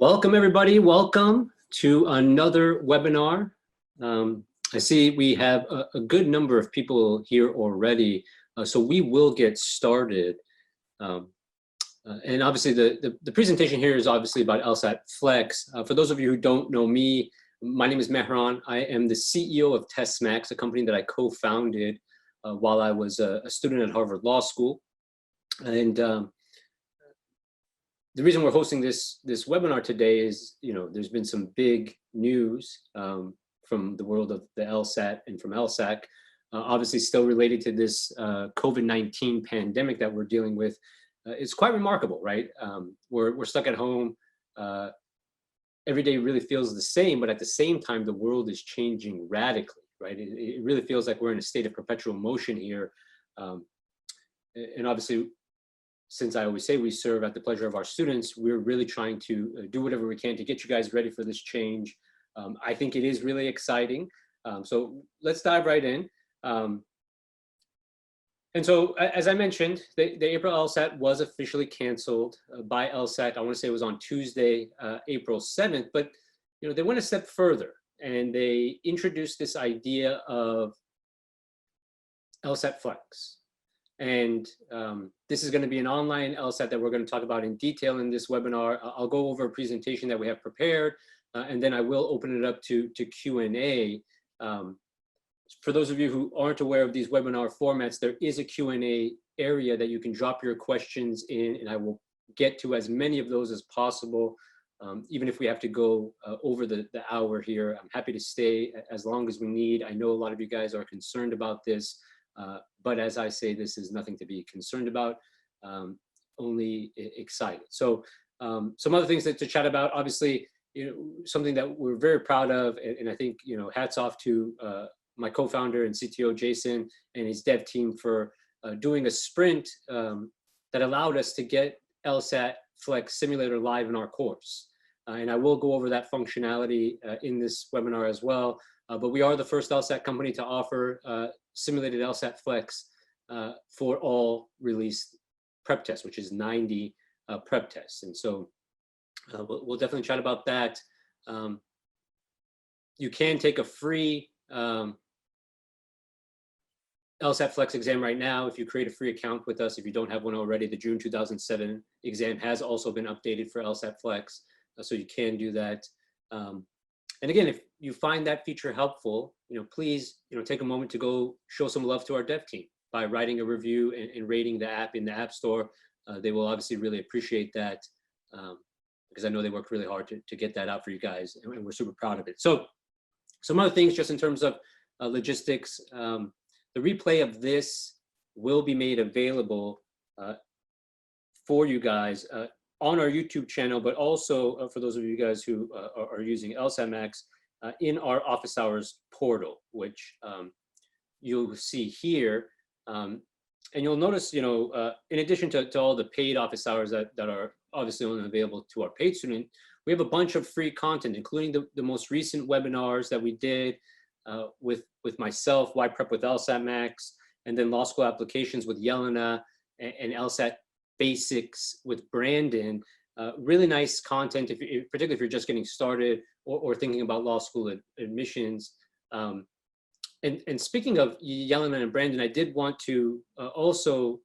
Welcome everybody, welcome to another webinar. I see we have a good number of people here already, so we will get started. And obviously the presentation here is obviously about LSAT Flex. For those of you who don't know me, my name is Mehran. I am the CEO of LSATMax, a company that I co-founded while I was a student at Harvard Law School. And the reason we're hosting this webinar today is, there's been some big news from the world of the LSAT and from LSAC, obviously still related to this COVID-19 pandemic that we're dealing with. It's quite remarkable, right? We're stuck at home. Every day really feels the same, but at the same time, the world is changing radically, right? It really feels like we're in a state of perpetual motion here. And obviously, since I always say we serve at the pleasure of our students, we're really trying to do whatever we can to get you guys ready for this change. I think it is really exciting. So let's dive right in. And so, as I mentioned, the April LSAT was officially canceled by LSAC. I want to say it was on Tuesday, April 7th, but they went a step further and they introduced this idea of LSAT Flex. And this is going to be an online LSAT that we're going to talk about in detail in this webinar. I'll go over a presentation that we have prepared, and then I will open it up to Q&A. For those of you who aren't aware of these webinar formats, there is a Q&A area that you can drop your questions in, and I will get to as many of those as possible. Even if we have to go over the hour here, I'm happy to stay as long as we need. I know a lot of you guys are concerned about this. But as I say, this is nothing to be concerned about, only excited. So some other things to chat about, obviously, something that we're very proud of, and I think, hats off to my co-founder and CTO, Jason, and his dev team for doing a sprint that allowed us to get LSAT Flex Simulator live in our course. And I will go over that functionality in this webinar as well. But we are the first LSAT company to offer simulated LSAT Flex for all released prep tests, which is 90 prep tests. And so we'll definitely chat about that. You can take a free LSAT Flex exam right now if you create a free account with us. If you don't have one already, the June 2007 exam has also been updated for LSAT Flex, so you can do that. And again, if you find that feature helpful, please, take a moment to go show some love to our dev team by writing a review and rating the app in the App Store. They will obviously really appreciate that because I know they worked really hard to get that out for you guys, and we're super proud of it. So some other things just in terms of logistics, the replay of this will be made available for you guys on our YouTube channel, but also for those of you guys who are using LSATMax in our office hours portal, which you'll see here. And you'll notice, in addition to all the paid office hours that are obviously only available to our paid student, we have a bunch of free content, including the most recent webinars that we did with myself, Why Prep with LSATMax, and then Law School Applications with Yelena, and LSAT Basics with Brandon. Really nice content, particularly if you're just getting started or thinking about law school admissions. And speaking of Yelena and Brandon, I did want to also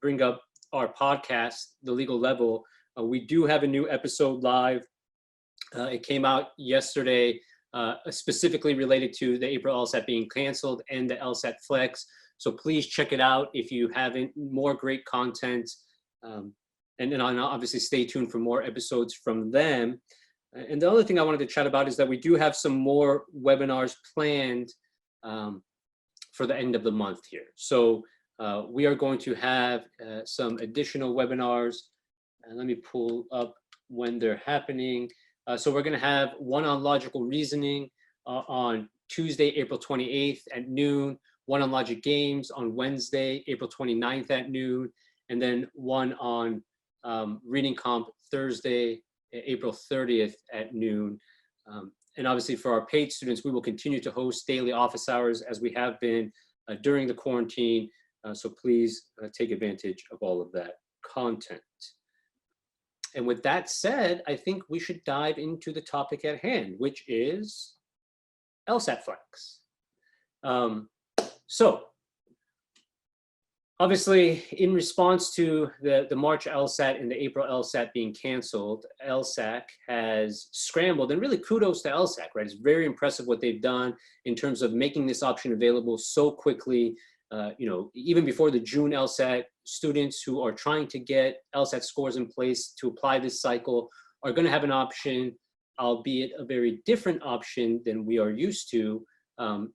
bring up our podcast, The Legal Level. We do have a new episode live. It came out yesterday, specifically related to the April LSAT being canceled and the LSAT Flex. So please check it out if you haven't. More great content. And then obviously stay tuned for more episodes from them. And the other thing I wanted to chat about is that we do have some more webinars planned for the end of the month here. So we are going to have some additional webinars. And let me pull up when they're happening. So we're going to have one on logical reasoning on Tuesday, April 28th at noon, one on logic games on Wednesday, April 29th at noon, and then one on Reading Comp Thursday, April 30th at noon. And obviously for our paid students, we will continue to host daily office hours as we have been during the quarantine. So please take advantage of all of that content. And with that said, I think we should dive into the topic at hand, which is LSAT Flex. So obviously, in response to the March LSAT and the April LSAT being canceled, LSAC has scrambled, and really kudos to LSAC, right? It's very impressive what they've done in terms of making this option available so quickly. Even before the June LSAT, students who are trying to get LSAT scores in place to apply this cycle are going to have an option, albeit a very different option than we are used to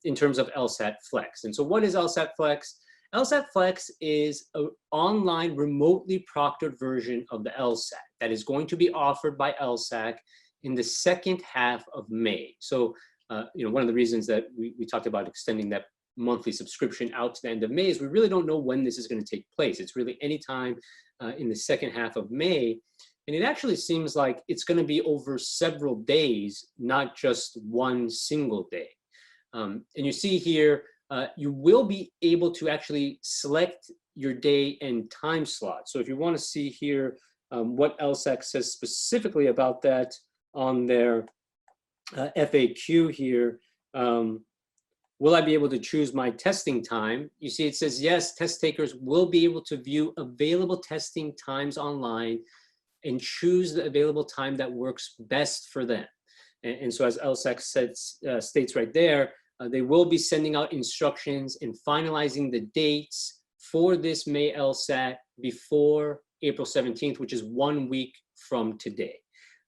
in terms of LSAT Flex. And so what is LSAT Flex? LSAT Flex is an online remotely proctored version of the LSAT that is going to be offered by LSAC in the second half of May. So, one of the reasons that we talked about extending that monthly subscription out to the end of May is we really don't know when this is going to take place. It's really anytime in the second half of May. And it actually seems like it's going to be over several days, not just one single day. And you see here, you will be able to actually select your day and time slot. So if you want to see here what LSAC says specifically about that on their FAQ here, will I be able to choose my testing time? You see it says, yes, test takers will be able to view available testing times online and choose the available time that works best for them. And so as LSAC states right there, they will be sending out instructions and finalizing the dates for this May LSAT before April 17th, which is 1 week from today.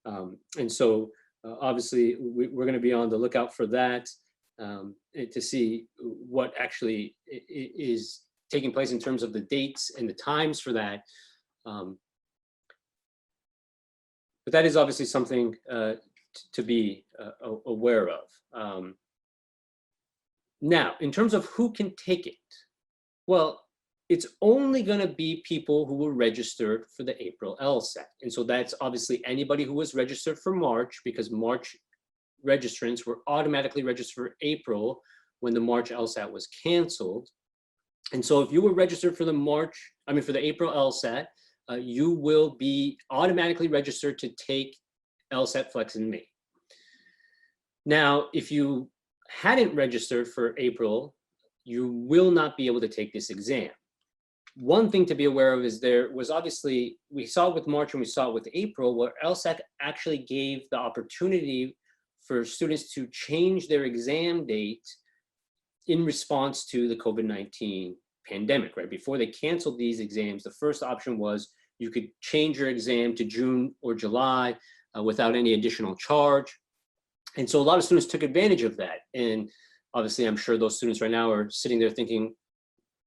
And so obviously we're going to be on the lookout for that to see what actually is taking place in terms of the dates and the times for that. But that is obviously something to be aware of. Now, in terms of who can take it, well, it's only going to be people who were registered for the April LSAT. And so that's obviously anybody who was registered for March, because March registrants were automatically registered for April when the March LSAT was canceled. And so if you were registered for the April LSAT, you will be automatically registered to take LSAT Flex in May. Now, if you hadn't registered for April, you will not be able to take this exam. One thing to be aware of is there was obviously, we saw it with March and we saw it with April, where LSAC actually gave the opportunity for students to change their exam date in response to the COVID-19 pandemic, right? Before they canceled these exams, the first option was you could change your exam to June or July without any additional charge. And so a lot of students took advantage of that. And obviously, I'm sure those students right now are sitting there thinking,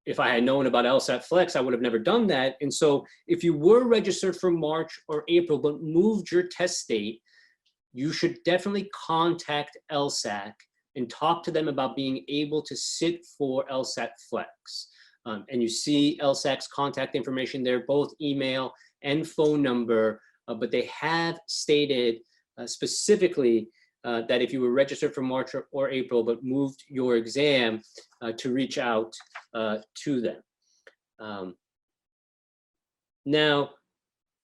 if I had known about LSAT Flex, I would have never done that. And so if you were registered for March or April, but moved your test date, you should definitely contact LSAC and talk to them about being able to sit for LSAT Flex. And you see LSAC's contact information there, both email and phone number, but they have stated specifically that if you were registered for March or April, but moved your exam to reach out to them. Now,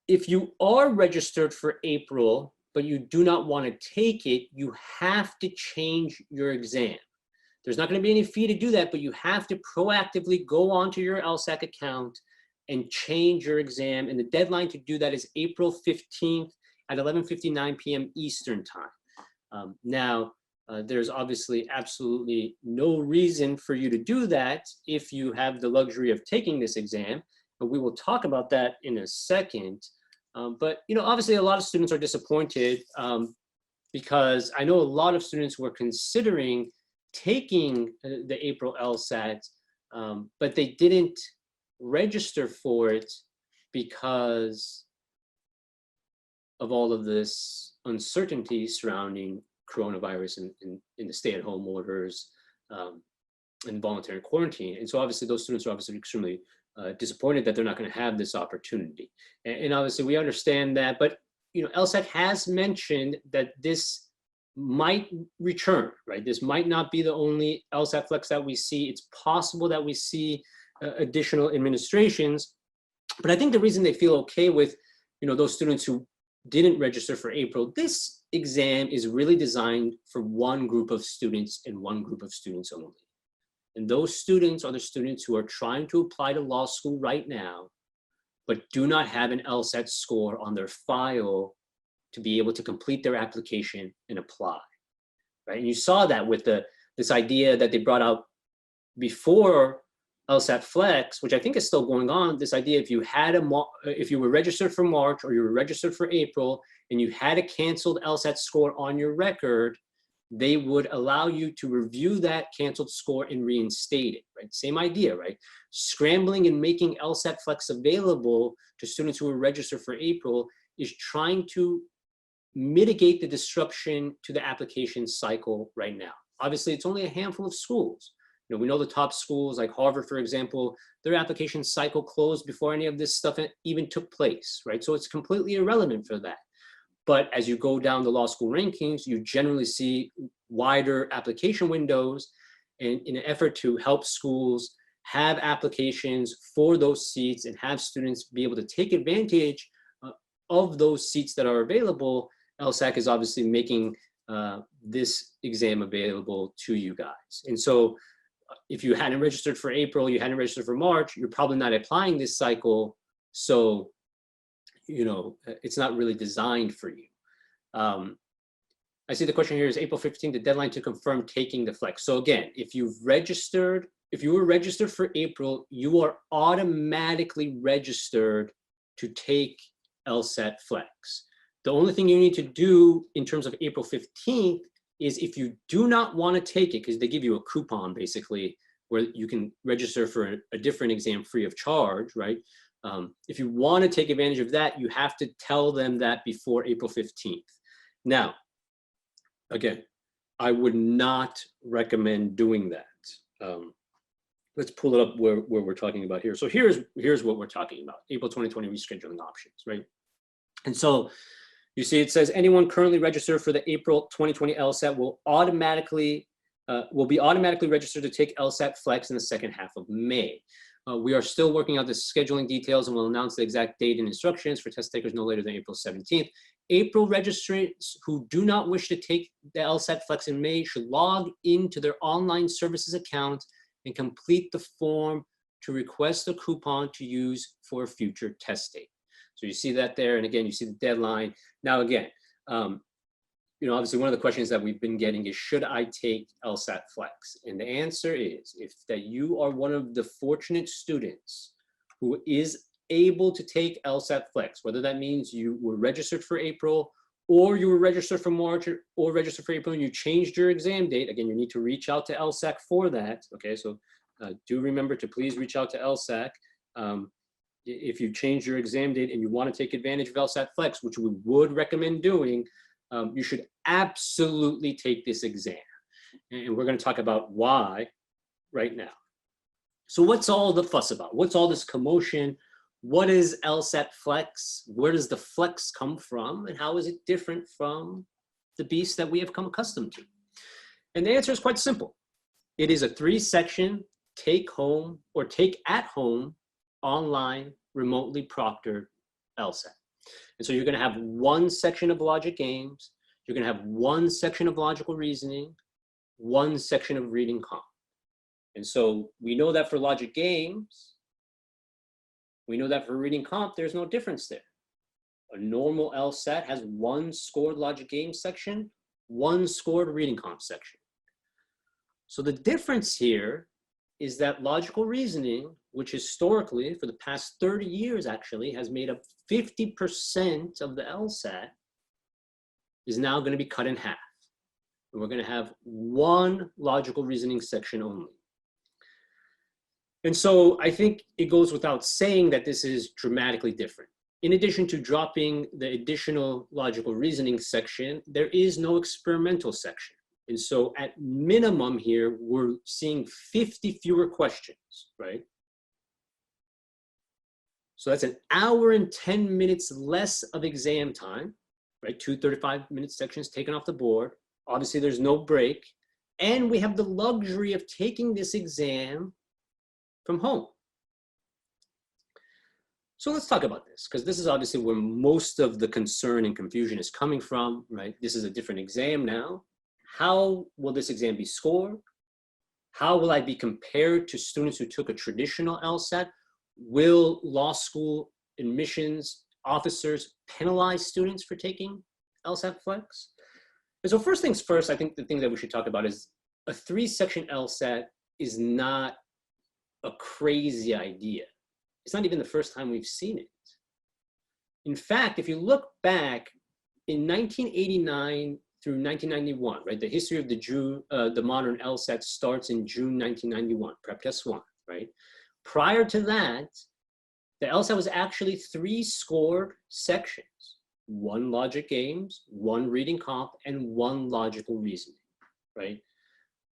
if you are registered for April, but you do not want to take it, you have to change your exam. There's not going to be any fee to do that, but you have to proactively go onto your LSAC account and change your exam. And the deadline to do that is April 15th at 11:59 p.m. Eastern time. There's obviously absolutely no reason for you to do that if you have the luxury of taking this exam, but we will talk about that in a second. But obviously a lot of students are disappointed because I know a lot of students were considering taking the April LSAT, but they didn't register for it because of all of this uncertainty surrounding coronavirus and the stay-at-home orders and voluntary quarantine. And so obviously those students are obviously extremely disappointed that they're not going to have this opportunity. And obviously we understand that, but LSAC has mentioned that this might return, right? This might not be the only LSAT Flex that we see. It's possible that we see additional administrations, but I think the reason they feel okay with those students who didn't register for April, this exam is really designed for one group of students and one group of students only. And those students are the students who are trying to apply to law school right now, but do not have an LSAT score on their file to be able to complete their application and apply, right? And you saw that with this idea that they brought out before LSAT Flex, which I think is still going on, this idea if you were registered for March or you were registered for April and you had a canceled LSAT score on your record, they would allow you to review that canceled score and reinstate it, right? Same idea, right? Scrambling and making LSAT Flex available to students who are registered for April is trying to mitigate the disruption to the application cycle right now. Obviously, it's only a handful of schools. You know, we know the top schools like Harvard, for example, their application cycle closed before any of this stuff even took place, right? So it's completely irrelevant for that. But as you go down the law school rankings, you generally see wider application windows, and in an effort to help schools have applications for those seats and have students be able to take advantage of those seats that are available, LSAC is obviously making this exam available to you guys. And so if you hadn't registered for April, you hadn't registered for March, you're probably not applying this cycle. So, you know, it's not really designed for you. I see the question here is April 15th, the deadline to confirm taking the flex. So again, if you were registered for April, you are automatically registered to take LSAT Flex. The only thing you need to do in terms of April 15th is if you do not want to take it, because they give you a coupon basically where you can register for a different exam free of charge, right? If you want to take advantage of that, you have to tell them that before April 15th. Now, again, I would not recommend doing that. Let's pull it up where we're talking about here. So here's what we're talking about, April 2020 rescheduling options, right? And so you see it says anyone currently registered for the April 2020 LSAT will be automatically registered to take LSAT Flex in the second half of May. We are still working out the scheduling details and will announce the exact date and instructions for test takers no later than April 17th. April registrants who do not wish to take the LSAT Flex in May should log into their online services account and complete the form to request a coupon to use for a future test date. So you see that there, and again, you see the deadline. Now again, you know, obviously one of the questions that we've been getting is, should I take LSAT Flex? And the answer is, if that you are one of the fortunate students who is able to take LSAT Flex, whether that means you were registered for April or you were registered for March or registered for April and you changed your exam date, again, you need to reach out to LSAC for that, okay? So do remember to please reach out to LSAC. If you change your exam date and you want to take advantage of LSAT Flex, which we would recommend doing, you should absolutely take this exam. And we're going to talk about why right now. So what's all the fuss about? What's all this commotion? What is LSAT Flex? Where does the flex come from? And how is it different from the beast that we have come accustomed to? And the answer is quite simple. It is a 3-section take home or take at home online remotely proctored LSAT. And so you're going to have one section of logic games, you're going to have one section of logical reasoning, one section of reading comp. And so we know that for logic games, we know that for reading comp, there's no difference there. A normal LSAT has one scored logic game section, one scored reading comp section. So the difference here is that logical reasoning, which historically for the past 30 years actually has made up 50% of the LSAT, is now going to be cut in half. And we're going to have one logical reasoning section only. And so I think it goes without saying that this is dramatically different. In addition to dropping the additional logical reasoning section, there is no experimental section. And so at minimum here, we're seeing 50 fewer questions, right? So that's an hour and 10 minutes less of exam time, right? 2 35-minute sections taken off the board. Obviously, there's no break. And we have the luxury of taking this exam from home. So let's talk about this, because this is obviously where most of the concern and confusion is coming from, right? This is a different exam now. How will this exam be scored? How will I be compared to students who took a traditional LSAT? Will law school admissions officers penalize students for taking LSAT Flex? And so first things first, I think the thing that we should talk about is a 3-section LSAT is not a crazy idea. It's not even the first time we've seen it. In fact, if you look back in 1989 through 1991, right, the history of the modern LSAT starts in June 1991, Prep Test 1, right? Prior to that, the LSAT was actually 3 scored sections: 1 logic games, 1 reading comp, and 1 logical reasoning, right?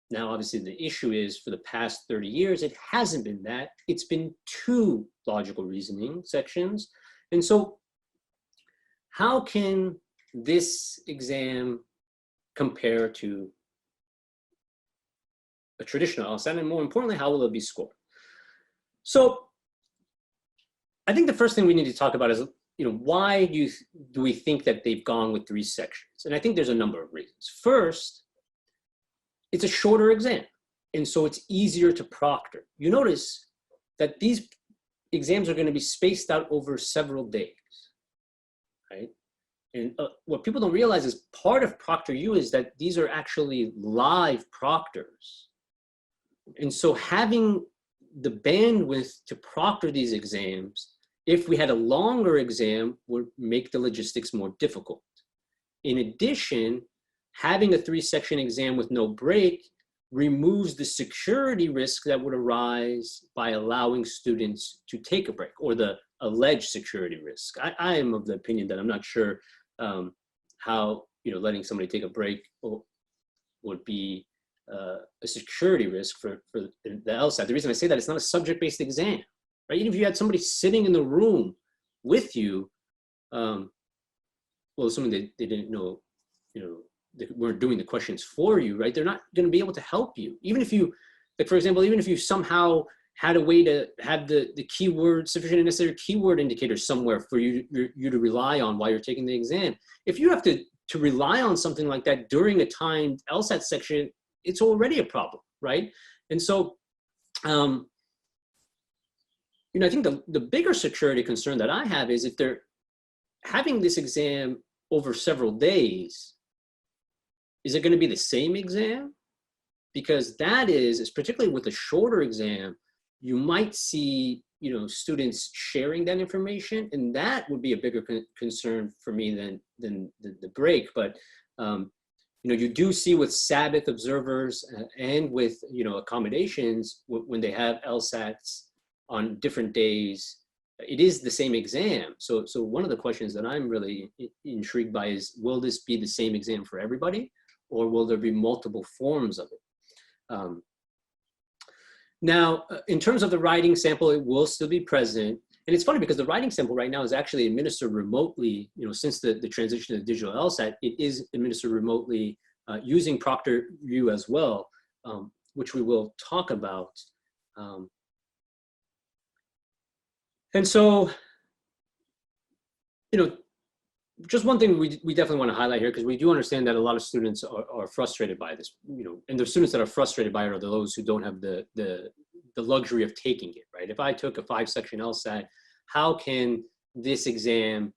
Now, obviously, the issue is for the past 30 years, it hasn't been that. It's been 2 logical reasoning sections. And so how can this exam compare to a traditional LSAT? And more importantly, how will it be scored? So I think the first thing we need to talk about is, why do we think that they've gone with 3 sections? And I think there's a number of reasons. First, it's a shorter exam, and so it's easier to proctor. You notice that these exams are going to be spaced out over several days, right? And what people don't realize is part of ProctorU is that these are actually live proctors. And so having the bandwidth to proctor these exams, if we had a longer exam, would make the logistics more difficult. In addition, having a 3-section exam with no break removes the security risk that would arise by allowing students to take a break, or the alleged security risk. I am of the opinion that I'm not sure how letting somebody take a break would be a security risk for the LSAT. The reason I say that, it's not a subject-based exam, right? Even if you had somebody sitting in the room with you, well, assuming they didn't know, they weren't doing the questions for you, right? They're not going to be able to help you. Even if you, like, for example, even if you somehow had a way to have the keyword, sufficient and necessary keyword indicators somewhere for you to rely on while you're taking the exam. If you have to rely on something like that during a timed LSAT section, it's already a problem, right? And so, I think the bigger security concern that I have is if they're having this exam over several days, is it going to be the same exam? Because that is particularly with a shorter exam, you might see, students sharing that information, and that would be a bigger concern for me than the break. But you do see with Sabbath observers and with accommodations when they have LSATs on different days, it is the same exam. So one of the questions that I'm really intrigued by is, will this be the same exam for everybody, or will there be multiple forms of it? Now, in terms of the writing sample, it will still be present. And it's funny because the writing sample right now is actually administered remotely. Since the transition to the digital LSAT, it is administered remotely using ProctorU as well, which we will talk about. And so, just one thing we definitely want to highlight here, because we do understand that a lot of students are frustrated by this, and the students that are frustrated by it are those who don't have the luxury of taking it, right? If I took a 5-section LSAT, how can this exam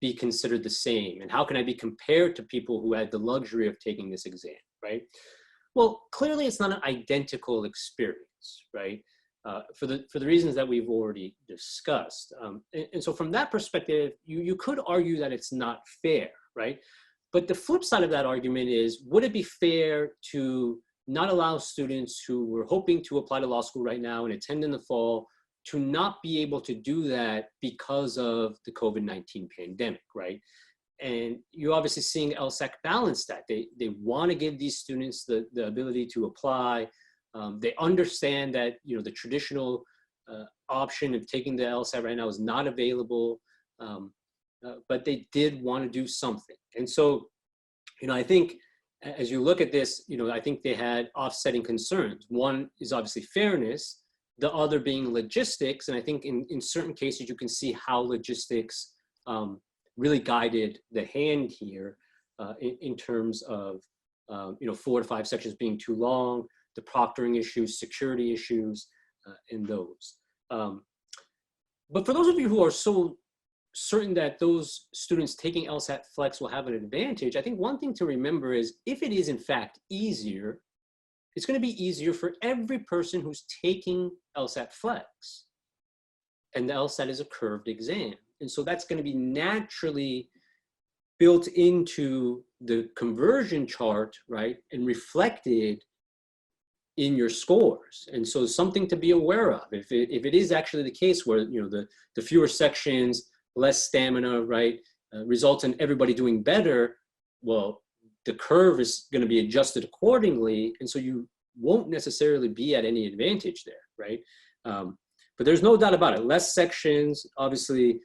be considered the same? And how can I be compared to people who had the luxury of taking this exam, right? Well, clearly it's not an identical experience, right? For the reasons that we've already discussed. And so from that perspective, you could argue that it's not fair, right? But the flip side of that argument is, would it be fair to not allow students who were hoping to apply to law school right now and attend in the fall to not be able to do that because of the COVID-19 pandemic, right? And you're obviously seeing LSAC balance that. They want to give these students the ability to apply. They understand that the traditional option of taking the LSAT right now is not available, but they did want to do something. And so, I think as you look at this, I think they had offsetting concerns. One is obviously fairness, the other being logistics. And I think in certain cases, you can see how logistics really guided the hand here in terms of, 4 to 5 sections being too long, the proctoring issues, security issues, and those. But for those of you who are so certain that those students taking LSAT Flex will have an advantage, I think one thing to remember is if it is in fact easier, it's going to be easier for every person who's taking LSAT Flex. And the LSAT is a curved exam. And so that's going to be naturally built into the conversion chart, right? And reflected in your scores. And so something to be aware of. If it is actually the case where, the fewer sections, less stamina, right, results in everybody doing better, well, the curve is going to be adjusted accordingly. And so you won't necessarily be at any advantage there, right? But there's no doubt about it. Less sections, obviously,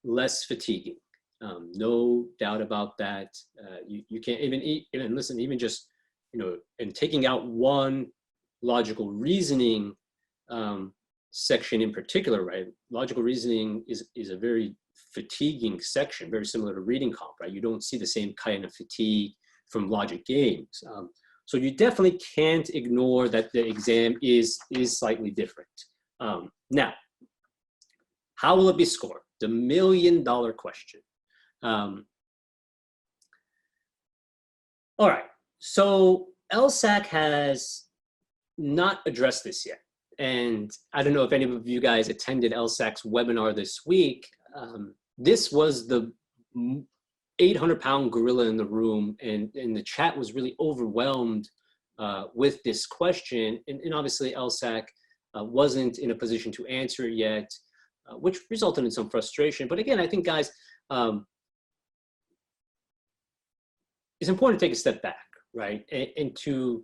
less fatiguing. No doubt about that. You can't even listen, even just, and taking out one logical reasoning section in particular, right? Logical reasoning is a very fatiguing section, very similar to reading comp, right? You don't see the same kind of fatigue from logic games. So you definitely can't ignore that the exam is slightly different. Now, how will it be scored? The million-dollar question. All right, so LSAC has not addressed this yet. And I don't know if any of you guys attended LSAC's webinar this week. This was the 800-pound gorilla in the room, and the chat was really overwhelmed with this question. And obviously LSAC wasn't in a position to answer it yet, which resulted in some frustration. But again, I think, guys, it's important to take a step back, right? And to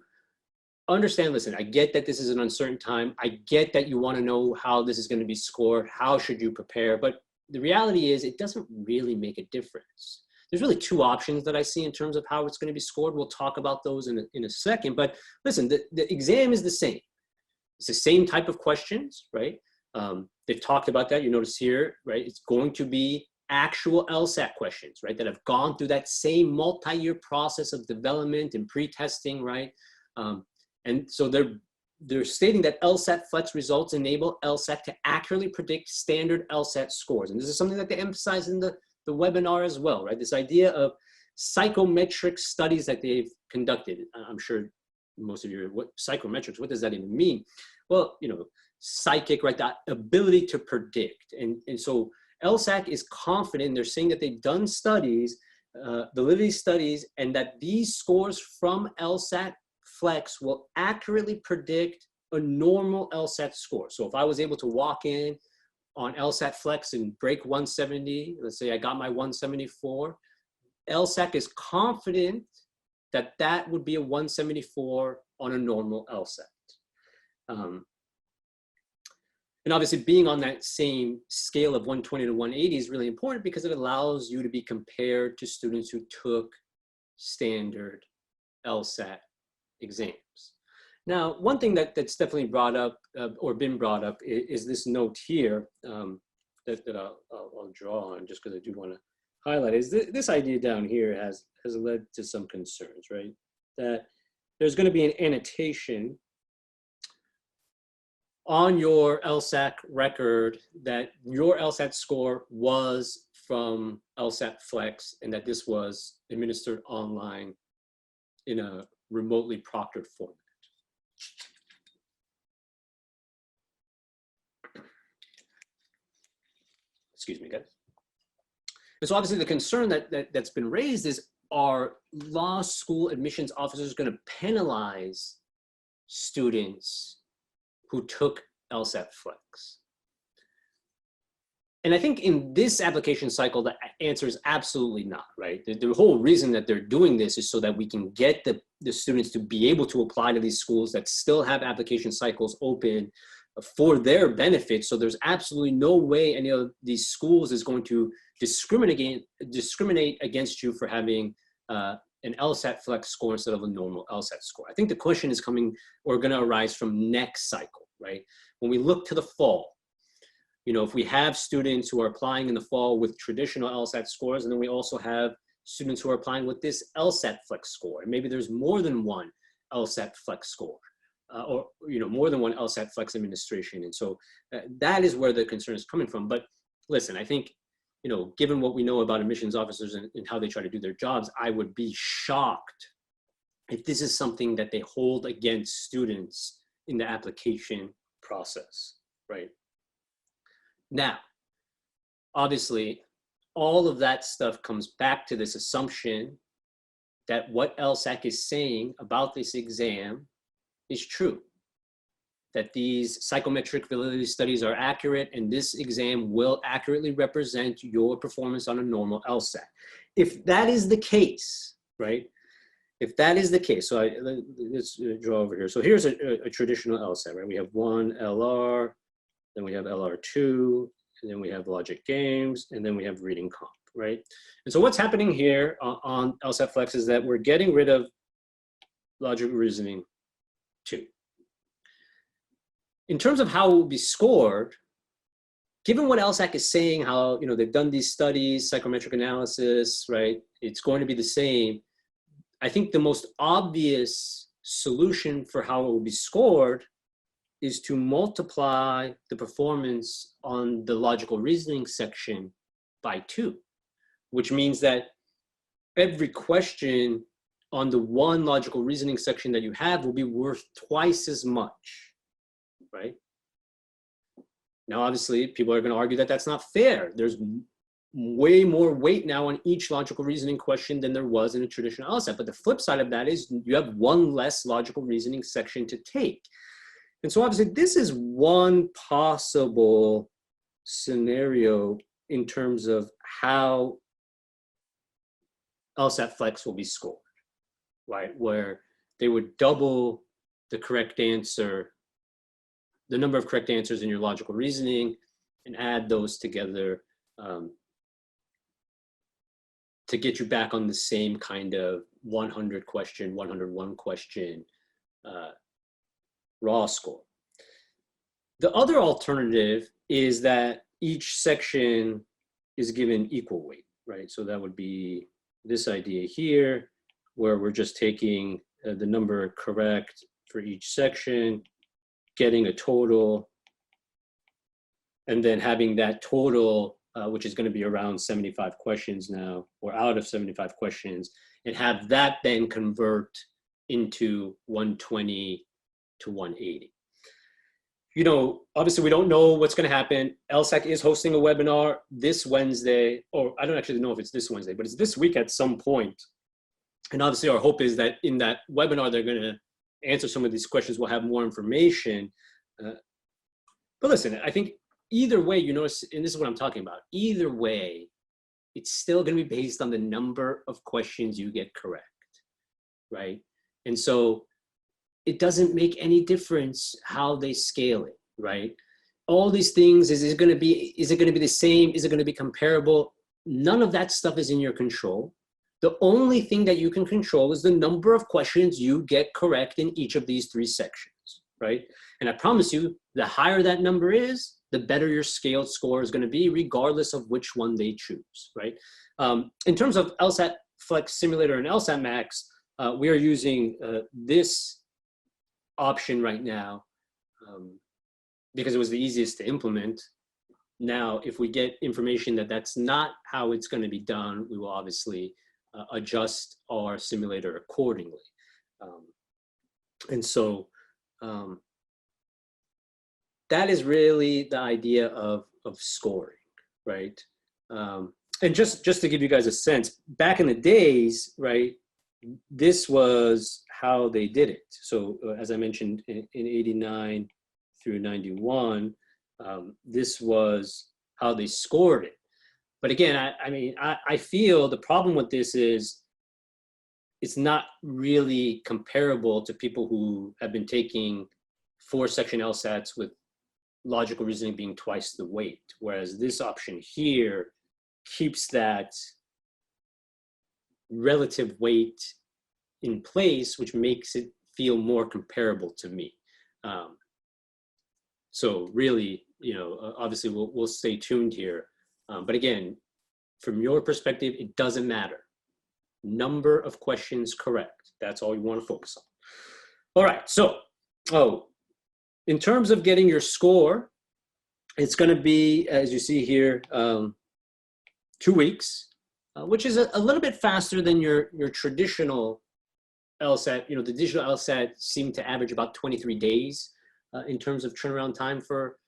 understand, listen, I get that this is an uncertain time. I get that you want to know how this is going to be scored. How should you prepare? But the reality is it doesn't really make a difference. There's really 2 options that I see in terms of how it's going to be scored. We'll talk about those in a second. But listen, the exam is the same. It's the same type of questions, right? They've talked about that. You notice here, right? It's going to be actual LSAT questions, right? That have gone through that same multi-year process of development and pre-testing, right? And so they're stating that LSAT Flex results enable LSAT to accurately predict standard LSAT scores. And this is something that they emphasize in the webinar as well, right? This idea of psychometric studies that they've conducted. I'm sure most of you are, what psychometrics, what does that even mean? Well, psychic, right? That ability to predict. And so LSAC is confident. They're saying that they've done studies, validity studies, and that these scores from LSAT Flex will accurately predict a normal LSAT score. So if I was able to walk in on LSAT Flex and break 170, let's say I got my 174, LSAC is confident that that would be a 174 on a normal LSAT. And obviously being on that same scale of 120 to 180 is really important because it allows you to be compared to students who took standard LSAT exams. Now, one thing that's definitely brought up or been brought up is this note here that I'll draw on just because I do want to highlight is this idea down here has led to some concerns, right? That there's going to be an annotation on your LSAC record that your LSAT score was from LSAT Flex and that this was administered online in a remotely proctored format. Excuse me, guys. And so obviously the concern that's been raised is, are law school admissions officers going to penalize students who took LSAT Flex? And I think in this application cycle, the answer is absolutely not, right? The whole reason that they're doing this is so that we can get the students to be able to apply to these schools that still have application cycles open for their benefit. So there's absolutely no way any of these schools is going to discriminate against you for having an LSAT Flex score instead of a normal LSAT score. I think the question is coming or going to arise from next cycle, right? When we look to the fall, you know, if we have students who are applying in the fall with traditional LSAT scores, and then we also have students who are applying with this LSAT Flex score, and maybe there's more than one LSAT Flex score, or, you know, more than one LSAT Flex administration. And so that is where the concern is coming from. But listen, I think, you know, given what we know about admissions officers and how they try to do their jobs, I would be shocked if this is something that they hold against students in the application process, right? Now, obviously, all of that stuff comes back to this assumption that what LSAC is saying about this exam is true, that these psychometric validity studies are accurate and this exam will accurately represent your performance on a normal LSAT. If that is the case, right? If that is the case, so let's draw over here. So here's a traditional LSAT, right? We have one LR, then we have LR2, and then we have logic games, and then we have reading comp, right? And so what's happening here on LSAT Flex is that we're getting rid of logic reasoning 2. In terms of how it will be scored, given what LSAC is saying, how, you know, they've done these studies, psychometric analysis, right? It's going to be the same. I think the most obvious solution for how it will be scored is to multiply the performance on the logical reasoning section by 2, which means that every question on the one logical reasoning section that you have will be worth twice as much, right? Now, obviously, people are going to argue that that's not fair. There's way more weight now on each logical reasoning question than there was in a traditional LSAT. But the flip side of that is you have one less logical reasoning section to take. And so obviously, this is one possible scenario in terms of how LSAT Flex will be scored, right? Where they would double the correct answer, the number of correct answers in your logical reasoning, and add those together to get you back on the same kind of 100 question, 101 question raw score. The other alternative is that each section is given equal weight, right? So that would be this idea here, where we're just taking the number correct for each section, getting a total, and then having that total, which is going to be around 75 questions now, or out of 75 questions, and have that then convert into 120 to 180. You know, obviously we don't know what's going to happen. LSAC is hosting a webinar this Wednesday, or I don't actually know if it's this Wednesday, but it's this week at some point. And obviously our hope is that in that webinar, they're going to answer some of these questions. We'll have more information. But listen, I think either way, you notice, and this is what I'm talking about, either way, it's still going to be based on the number of questions you get correct, right? And so it doesn't make any difference how they scale it, right? All these things, is it going to be the same? Is it going to be comparable? None of that stuff is in your control. The only thing that you can control is the number of questions you get correct in each of these 3 sections, right? And I promise you, the higher that number is, the better your scaled score is going to be, regardless of which one they choose, right? In terms of LSAT Flex Simulator and LSATMax, we are using this option right now because it was the easiest to implement. Now, if we get information that that's not how it's going to be done, we will obviously adjust our simulator accordingly. And so that is really the idea of scoring, right? And just to give you guys a sense, back in the days, right, this was how they did it. So as I mentioned, in 89 through 91, this was how they scored it. But again, I feel the problem with this is it's not really comparable to people who have been taking 4-section LSATs with logical reasoning being twice the weight, whereas this option here keeps that relative weight in place, which makes it feel more comparable to me. So really, obviously we'll stay tuned here. But again, from your perspective, it doesn't matter. Number of questions correct. That's all you want to focus on. All right, so, in terms of getting your score, it's going to be, as you see here, 2 weeks, which is a little bit faster than your traditional LSAT. The digital LSAT seem to average about 23 days in terms of turnaround time for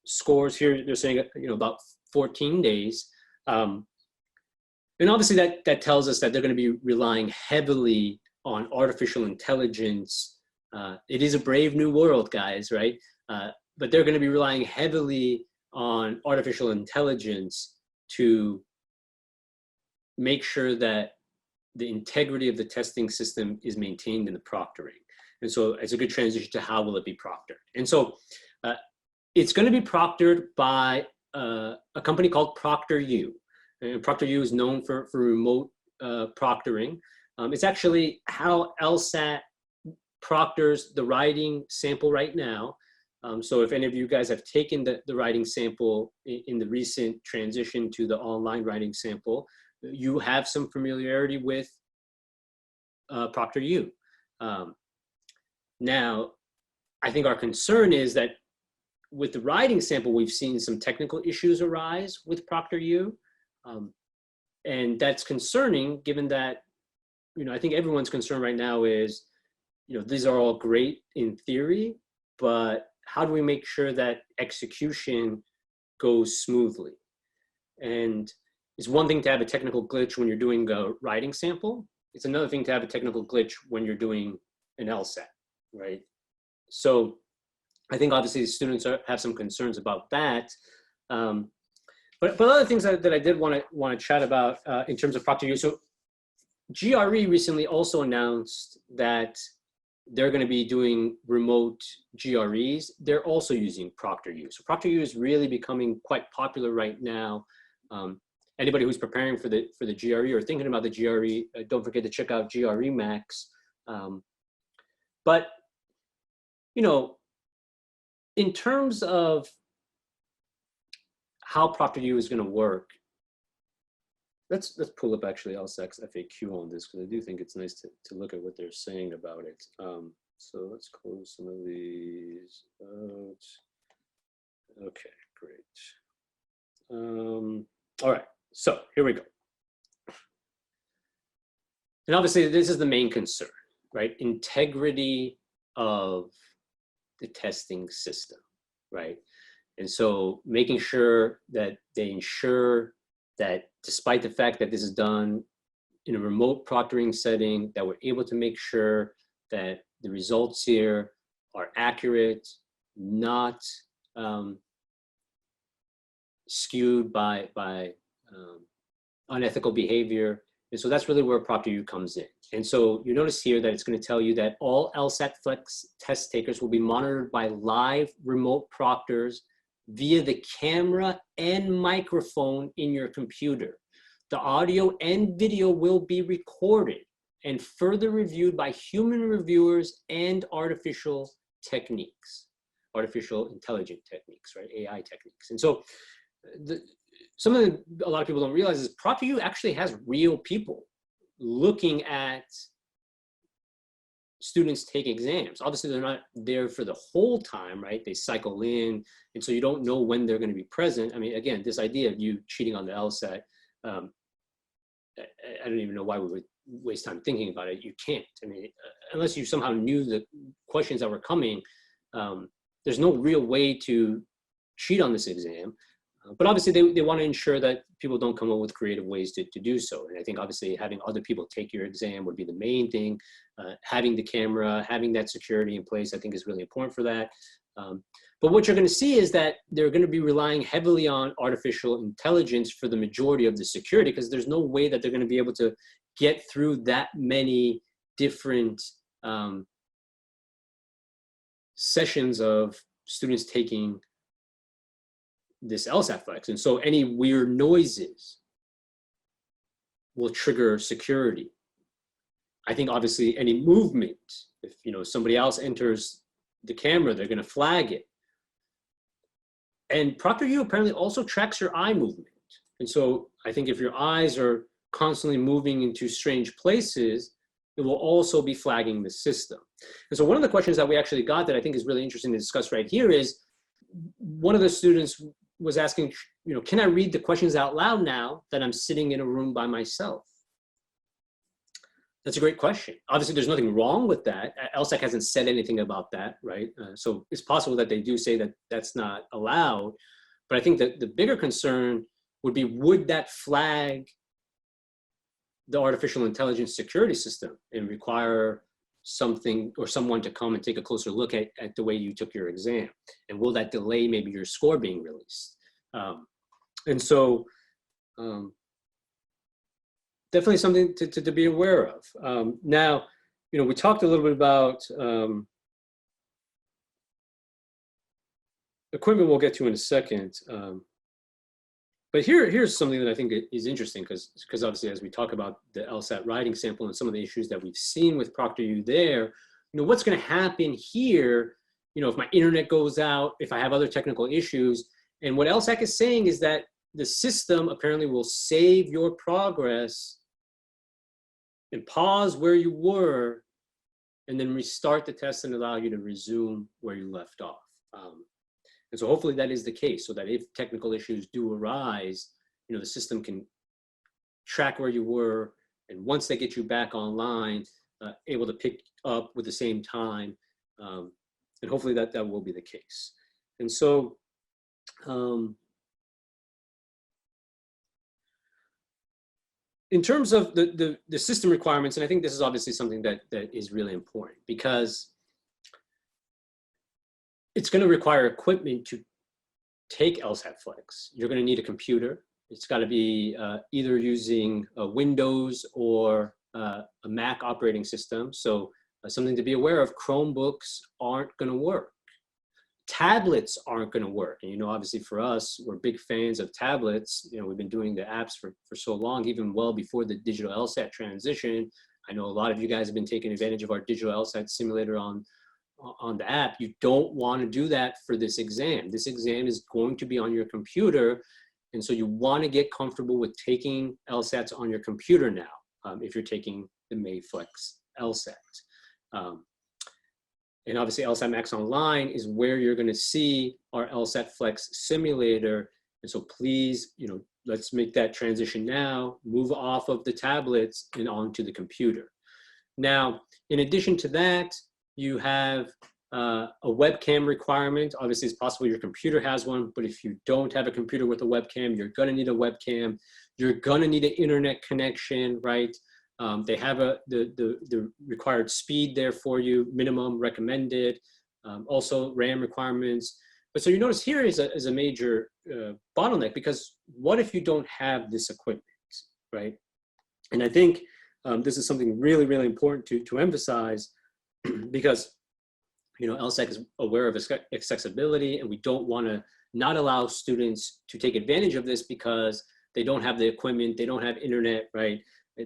scores. Here they're saying about 14 days. And obviously that tells us that they're going to be relying heavily on artificial intelligence. It is a brave new world, guys, right? But they're going to be relying heavily on artificial intelligence to make sure that the integrity of the testing system is maintained in the proctoring. And so it's a good transition to how will it be proctored. And so it's going to be proctored by a company called ProctorU. And ProctorU is known for remote proctoring. It's actually how LSAT proctors the writing sample right now. So if any of you guys have taken the writing sample in the recent transition to the online writing sample, you have some familiarity with ProctorU. Now, I think our concern is that with the writing sample, we've seen some technical issues arise with ProctorU. And that's concerning given that, I think everyone's concern right now is, these are all great in theory, but how do we make sure that execution goes smoothly? And it's one thing to have a technical glitch when you're doing a writing sample. It's another thing to have a technical glitch when you're doing an LSAT, right? So I think obviously the students have some concerns about that. But other things that I did want to chat about in terms of ProctorU. So GRE recently also announced that they're going to be doing remote GREs. They're also using ProctorU. So ProctorU is really becoming quite popular right now. Anybody who's preparing for the GRE or thinking about the GRE, don't forget to check out GREMax. But in terms of how ProctorU is going to work, let's pull up actually LSAC's FAQ on this, because I do think it's nice to look at what they're saying about it. So let's close some of these out. Okay, great. All right, so here we go. And obviously this is the main concern, right? Integrity of the testing system, right? And so making sure that they ensure that despite the fact that this is done in a remote proctoring setting, that we're able to make sure that the results here are accurate, not skewed by unethical behavior. And so that's really where ProctorU comes in. And so you notice here that it's going to tell you that all LSAT Flex test takers will be monitored by live remote proctors via the camera and microphone in your computer. The audio and video will be recorded and further reviewed by human reviewers and artificial intelligent techniques, right? AI techniques. And so a lot of people don't realize is ProctorU actually has real people looking at students take exams. Obviously, they're not there for the whole time, right? They cycle in, and so you don't know when they're going to be present. I mean, again, this idea of you cheating on the LSAT, I don't even know why we would waste time thinking about it. You can't. I mean, unless you somehow knew the questions that were coming, there's no real way to cheat on this exam. But obviously, they want to ensure that people don't come up with creative ways to do so. And I think obviously having other people take your exam would be the main thing. Having the camera, having that security in place, I think is really important for that. But what you're going to see is that they're going to be relying heavily on artificial intelligence for the majority of the security, because there's no way that they're going to be able to get through that many different sessions of students taking this LSAT Flex. And so any weird noises will trigger security. I think obviously any movement, if somebody else enters the camera, they're going to flag it. And ProctorU apparently also tracks your eye movement. And so I think if your eyes are constantly moving into strange places, it will also be flagging the system. And so one of the questions that we actually got that I think is really interesting to discuss right here is, one of the students was asking, you know, can I read the questions out loud now that I'm sitting in a room by myself? That's a great question. Obviously, there's nothing wrong with that. LSAC hasn't said anything about that, right? So it's possible that they do say that that's not allowed. But I think that the bigger concern would be, would that flag the artificial intelligence security system and require something or someone to come and take a closer look at the way you took your exam? And will that delay maybe your score being released? And so definitely something to be aware of. Now, you know, we talked a little bit about equipment we'll get to in a second. But here's something that I think is interesting, because obviously as we talk about the LSAT writing sample and some of the issues that we've seen with ProctorU there, you know, what's going to happen here, you know, if my internet goes out, if I have other technical issues. And what LSAC is saying is that the system apparently will save your progress and pause where you were and then restart the test and allow you to resume where you left off. And so hopefully that is the case, so that if technical issues do arise, you know, the system can track where you were, and once they get you back online, able to pick up with the same time, and hopefully that will be the case. And so, in terms of the system requirements, and I think this is obviously something that is really important, because it's going to require equipment to take LSAT Flex. You're going to need a computer. It's got to be either using a Windows or a Mac operating system. So something to be aware of, Chromebooks aren't going to work. Tablets aren't going to work. And, you know, obviously for us, we're big fans of tablets. You know, we've been doing the apps for so long, even well before the digital LSAT transition. I know a lot of you guys have been taking advantage of our digital LSAT simulator on the app. You don't want to do that for this exam. This exam is going to be on your computer. And so you want to get comfortable with taking LSATs on your computer now, if you're taking the May Flex LSAT. And obviously LSATMax Online is where you're going to see our LSAT Flex simulator. And so please, you know, let's make that transition now, move off of the tablets and onto the computer. Now, in addition to that, you have a webcam requirement. Obviously, it's possible your computer has one, but if you don't have a computer with a webcam, you're going to need a webcam. You're going to need an internet connection, right? They have the required speed there for you, minimum recommended, also RAM requirements. But so you notice here is a major bottleneck, because what if you don't have this equipment, right? And I think this is something really, really important to emphasize, because, you know, LSAC is aware of accessibility, and we don't want to not allow students to take advantage of this because they don't have the equipment, they don't have internet, right?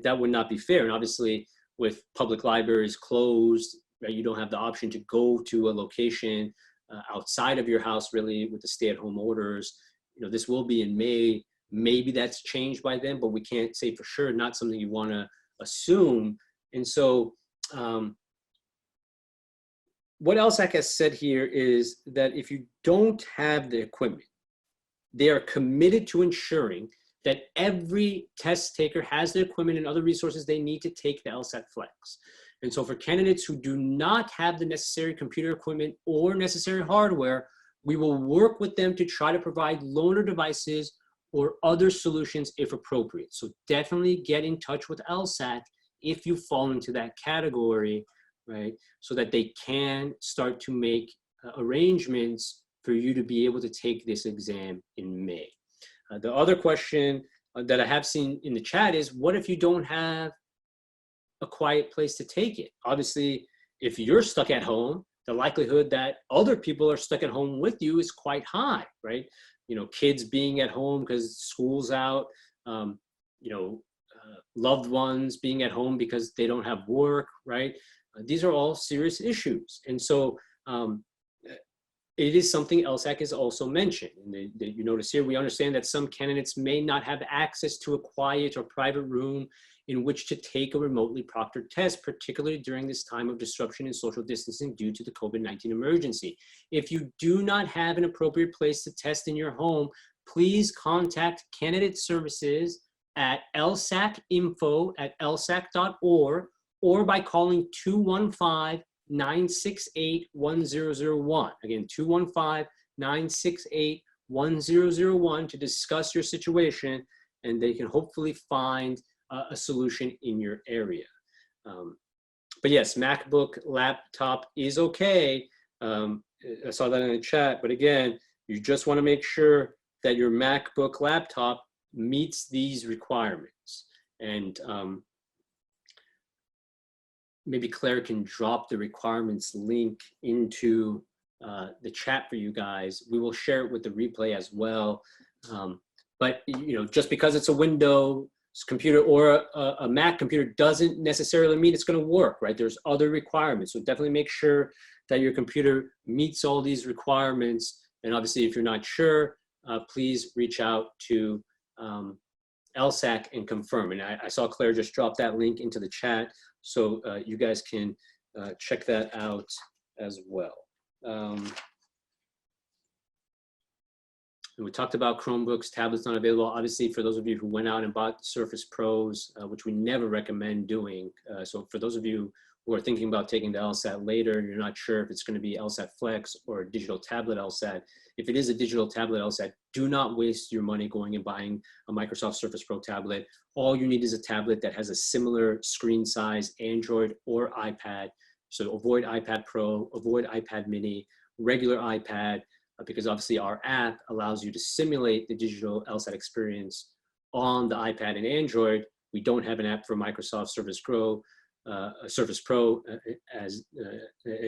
That would not be fair. And obviously with public libraries closed, right, you don't have the option to go to a location outside of your house, really, with the stay-at-home orders. You know, this will be in May. Maybe that's changed by then, but we can't say for sure. Not something you want to assume. And so what LSAC has said here is that if you don't have the equipment, they are committed to ensuring that every test taker has the equipment and other resources they need to take the LSAT Flex. And so for candidates who do not have the necessary computer equipment or necessary hardware, we will work with them to try to provide loaner devices or other solutions if appropriate. So definitely get in touch with LSAT if you fall into that category, right? So that they can start to make arrangements for you to be able to take this exam in May. The other question that I have seen in the chat is, what if you don't have a quiet place to take it? Obviously, if you're stuck at home, the likelihood that other people are stuck at home with you is quite high, right? You know, kids being at home because school's out, you know, loved ones being at home because they don't have work, right? These are all serious issues. And so it is something LSAC is also mentioned. And you notice here, we understand that some candidates may not have access to a quiet or private room in which to take a remotely proctored test, particularly during this time of disruption in social distancing due to the COVID-19 emergency. If you do not have an appropriate place to test in your home, please contact candidate services at lsacinfo@lsac.org or by calling 215-968-1001. Again, 215-968-1001 to discuss your situation, and they can hopefully find a solution in your area. But yes, MacBook laptop is okay. I saw that in the chat, but again, you just want to make sure that your MacBook laptop meets these requirements. And maybe Claire can drop the requirements link into the chat for you guys. We will share it with the replay as well. But just because it's a Windows computer or a Mac computer doesn't necessarily mean it's going to work, right? There's other requirements. So definitely make sure that your computer meets all these requirements. And obviously, if you're not sure, please reach out to LSAC and confirm. And I saw Claire just drop that link into the chat, so you guys can check that out as well. And we talked about Chromebooks, tablets not available. Obviously, for those of you who went out and bought Surface Pros, which we never recommend doing. So for those of you who are thinking about taking the LSAT later, and you're not sure if it's going to be LSAT Flex or a digital tablet LSAT, if it is a digital tablet LSAT, do not waste your money going and buying a Microsoft Surface Pro tablet. All you need is a tablet that has a similar screen size, Android or iPad. So avoid iPad Pro, avoid iPad mini, regular iPad, because obviously our app allows you to simulate the digital LSAT experience on the iPad and Android. We don't have an app for Microsoft Surface Pro, and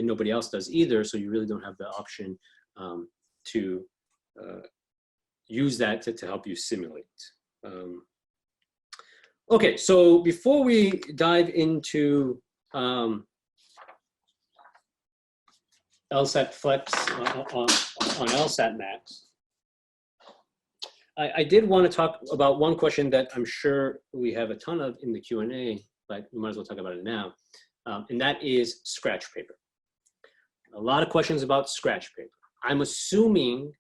nobody else does either. So you really don't have the option to use that to help you simulate. Okay, so before we dive into LSAT Flex on LSATMax, I did want to talk about one question that I'm sure we have a ton of in the Q&A, but we might as well talk about it now, and that is scratch paper. A lot of questions about scratch paper. I'm assuming,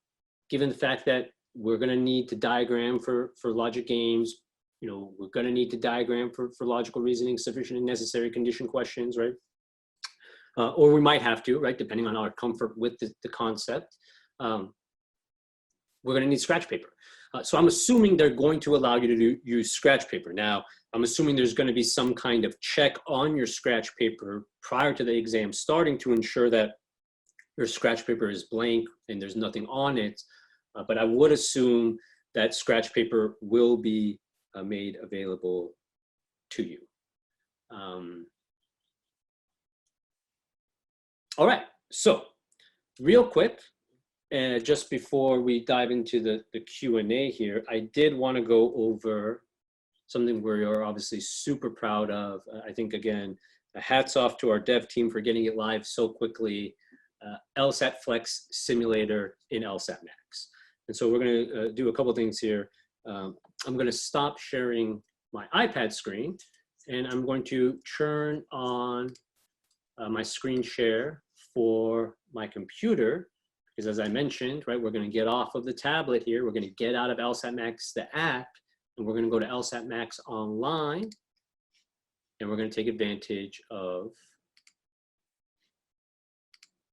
given the fact that we're going to need to diagram for logic games, we're going to need to diagram for logical reasoning, sufficient and necessary condition questions, right? Or we might have to, right, depending on our comfort with the concept. We're going to need scratch paper. So I'm assuming they're going to allow you to use scratch paper. Now, I'm assuming there's going to be some kind of check on your scratch paper prior to the exam starting to ensure that your scratch paper is blank and there's nothing on it. But I would assume that scratch paper will be made available to you. All right, so real quick, just before we dive into the Q&A here, I did want to go over something we're obviously super proud of. I think, again, hats off to our dev team for getting it live so quickly. LSAT Flex simulator in LSATMax. And so we're going to do a couple things here. I'm going to stop sharing my iPad screen, and I'm going to turn on my screen share for my computer, because as I mentioned, right, we're going to get off of the tablet here. We're going to get out of LSATMax, the app, and we're going to go to LSATMax Online, and we're going to take advantage of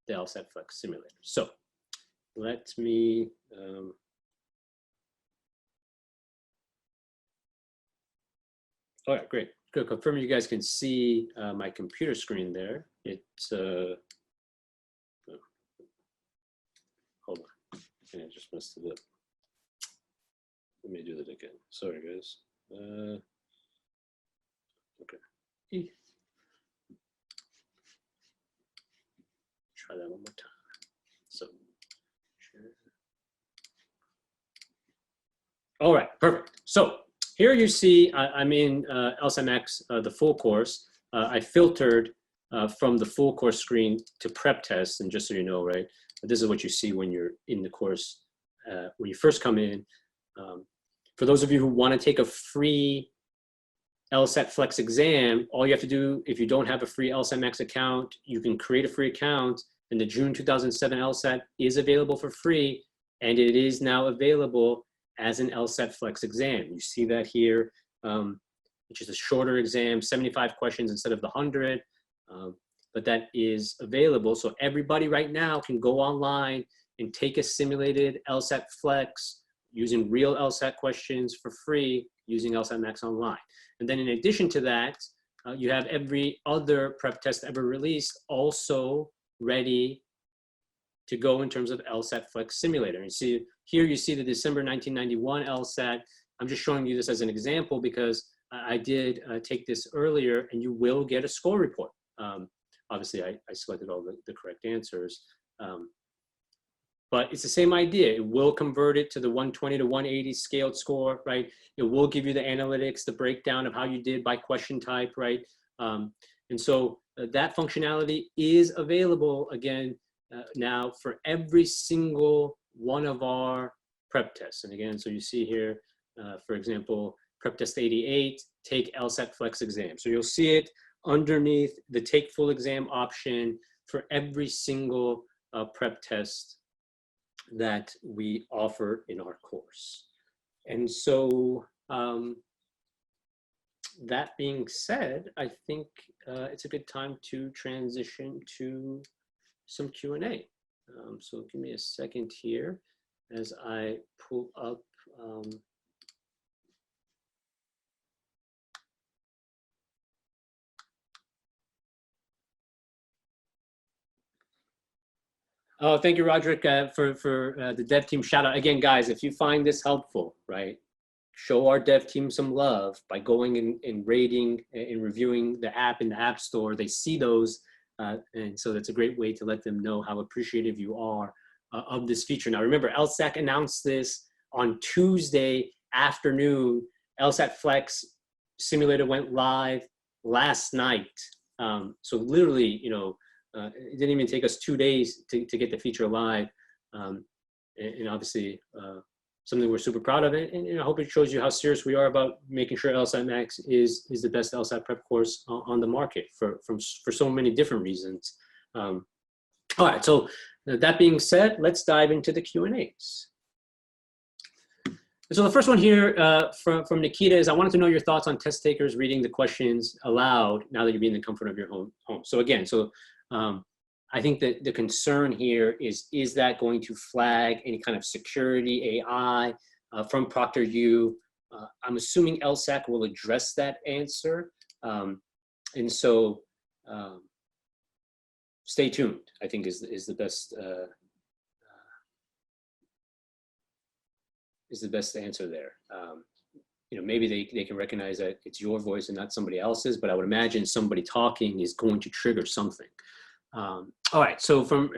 the LSAT Flex simulator. So let me, all right, great. Good. Confirm you guys can see my computer screen there. It's, hold on, I think I just messed it up. Let me do that again. Sorry, guys. Okay. Try that one more time. So, all right, perfect. So here you see I'm in LSATMax, the full course. I filtered from the full course screen to prep tests, and just so you know, right, this is what you see when you're in the course, when you first come in. For those of you who want to take a free LSAT Flex exam, all you have to do, if you don't have a free LSATMax account, you can create a free account, and the June 2007 LSAT is available for free, and it is now available as an LSAT Flex exam. You see that here, which is a shorter exam, 75 questions instead of the 100, but that is available. So everybody right now can go online and take a simulated LSAT Flex using real LSAT questions for free using LSATMax Online. And then in addition to that, you have every other prep test ever released also ready to go in terms of LSAT Flex Simulator. And see here, you see the December 1991 LSAT. I'm just showing you this as an example because I did take this earlier, and you will get a score report. Obviously, I selected all the correct answers. But it's the same idea. It will convert it to the 120 to 180 scaled score, right? It will give you the analytics, the breakdown of how you did by question type, right? And so that functionality is available again now for every single one of our prep tests. And again, so you see here, for example, prep test 88, take LSAT Flex exam. So you'll see it underneath the take full exam option for every single prep test that we offer in our course. And so that being said, I think it's a good time to transition to some Q&A. So give me a second here as I pull up oh, thank you, Roderick, for the dev team shout out. Again, guys, if you find this helpful, right, show our dev team some love by going and rating and reviewing the app in the App Store. They see those, and so that's a great way to let them know how appreciative you are of this feature. Now, remember, LSAC announced this on Tuesday afternoon. LSAT Flex Simulator went live last night. So literally, you know, it didn't even take us 2 days to get the feature live, and obviously something we're super proud of. And I hope it shows you how serious we are about making sure LSATMax is the best LSAT prep course on the market for so many different reasons. All right, so that being said, let's dive into the Q&As. So the first one here from Nikita is, I wanted to know your thoughts on test takers reading the questions aloud now that you're in the comfort of your home. So again, I think that the concern here is that going to flag any kind of security AI from ProctorU? I'm assuming LSAC will address that answer. And so stay tuned, I think is the best answer there. You know, maybe they can recognize that it's your voice and not somebody else's, but I would imagine somebody talking is going to trigger something. All right, so from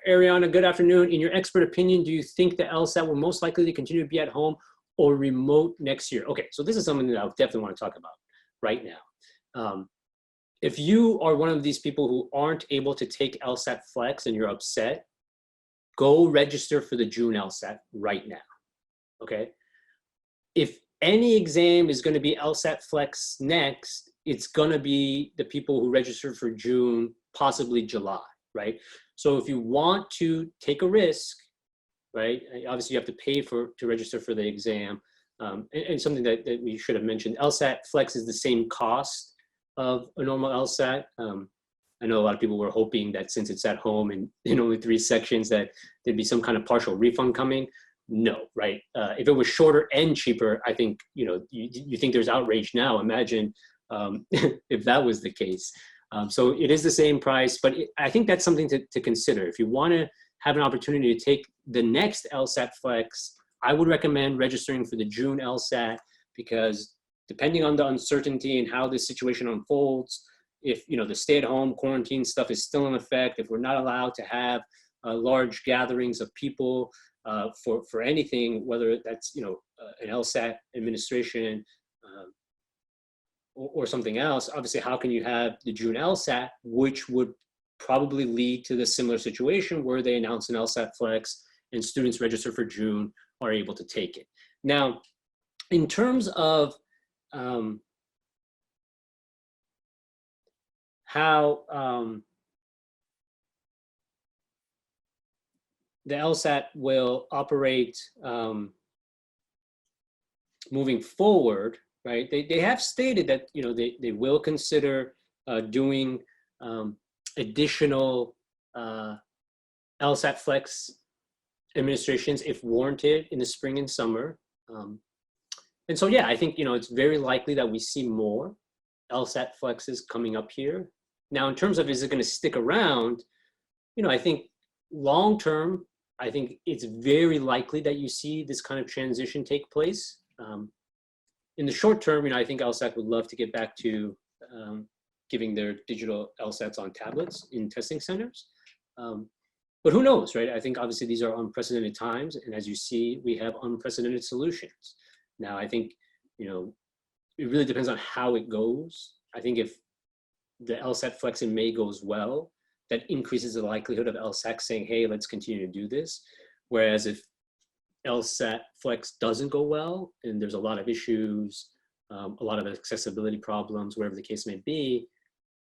Ariana, good afternoon. In your expert opinion, do you think the LSAT will most likely to continue to be at home or remote next year? Okay, so this is something that I definitely want to talk about right now. If you are one of these people who aren't able to take LSAT Flex and you're upset, go register for the June LSAT right now, okay? If any exam is going to be LSAT Flex next, it's going to be the people who registered for June, possibly July, right? So if you want to take a risk, right, obviously you have to pay to register for the exam. And something that we should have mentioned, LSAT Flex is the same cost of a normal LSAT. I know a lot of people were hoping that since it's at home and in only 3 sections that there'd be some kind of partial refund coming. No, right? If it was shorter and cheaper, I think, you know, you think there's outrage now. Imagine if that was the case. So it is the same price, but I think that's something to consider. If you want to have an opportunity to take the next LSAT Flex, I would recommend registering for the June LSAT, because depending on the uncertainty and how this situation unfolds, if, you know, the stay-at-home quarantine stuff is still in effect, if we're not allowed to have large gatherings of people for anything, whether that's, you know, an LSAT administration or something else, obviously, how can you have the June LSAT, which would probably lead to the similar situation where they announce an LSAT Flex and students register for June are able to take it. Now, in terms of how the LSAT will operate moving forward, right? They have stated that, you know, they will consider doing additional LSAT Flex administrations if warranted in the spring and summer. And so, yeah, I think, you know, it's very likely that we see more LSAT Flexes coming up here. Now, in terms of, is it going to stick around? You know, I think long term, I think it's very likely that you see this kind of transition take place. In the short term, you know, I think LSAC would love to get back to giving their digital LSATs on tablets in testing centers. But who knows, right? I think obviously these are unprecedented times. And as you see, we have unprecedented solutions. Now, I think, you know, it really depends on how it goes. I think if the LSAT Flex in May goes well, that increases the likelihood of LSAC saying, hey, let's continue to do this. Whereas if LSAT Flex doesn't go well and there's a lot of issues, a lot of accessibility problems, whatever the case may be,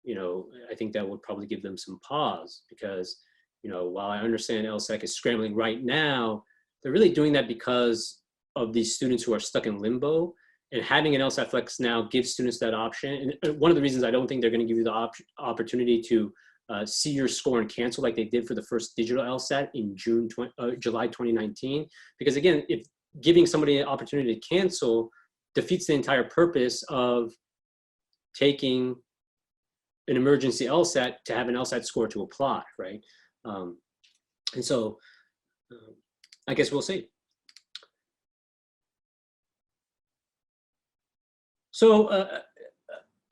you know, I think that would probably give them some pause because, you know, while I understand LSAC is scrambling right now, they're really doing that because of these students who are stuck in limbo, and having an LSAT Flex now gives students that option. And one of the reasons I don't think they're going to give you the opportunity to see your score and cancel like they did for the first digital LSAT in July 2019, because again, if giving somebody an opportunity to cancel defeats the entire purpose of taking an emergency LSAT to have an LSAT score to apply, right? And so I guess we'll see. So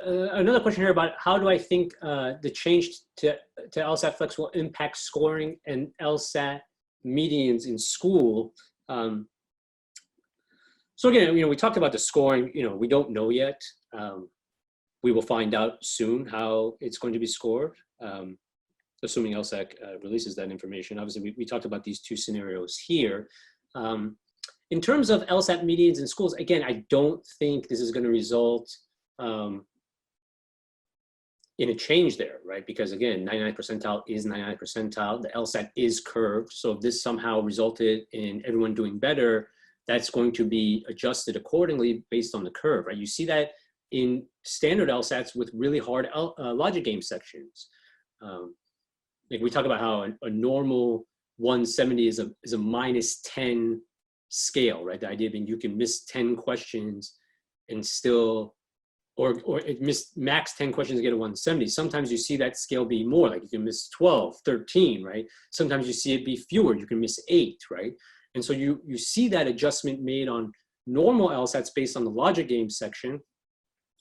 another question here about how do I think the change to LSAT Flex will impact scoring and LSAT medians in school. So again, you know, we talked about the scoring, you know, we don't know yet. We will find out soon how it's going to be scored, assuming LSAC releases that information. Obviously, we talked about these two scenarios here. In terms of LSAT medians in schools, again, I don't think this is going to result in a change there, right? Because again, 99th percentile is 99th percentile. The LSAT is curved. So if this somehow resulted in everyone doing better, that's going to be adjusted accordingly based on the curve, right? You see that in standard LSATs with really hard logic game sections. Like we talk about how a normal 170 is a -10 scale, right? The idea being you can miss 10 questions and still, or it miss max 10 questions to get a 170. Sometimes you see that scale be more, like you can miss 12, 13, right? Sometimes you see it be fewer, you can miss 8, right? And so you see that adjustment made on normal LSATs based on the logic game section.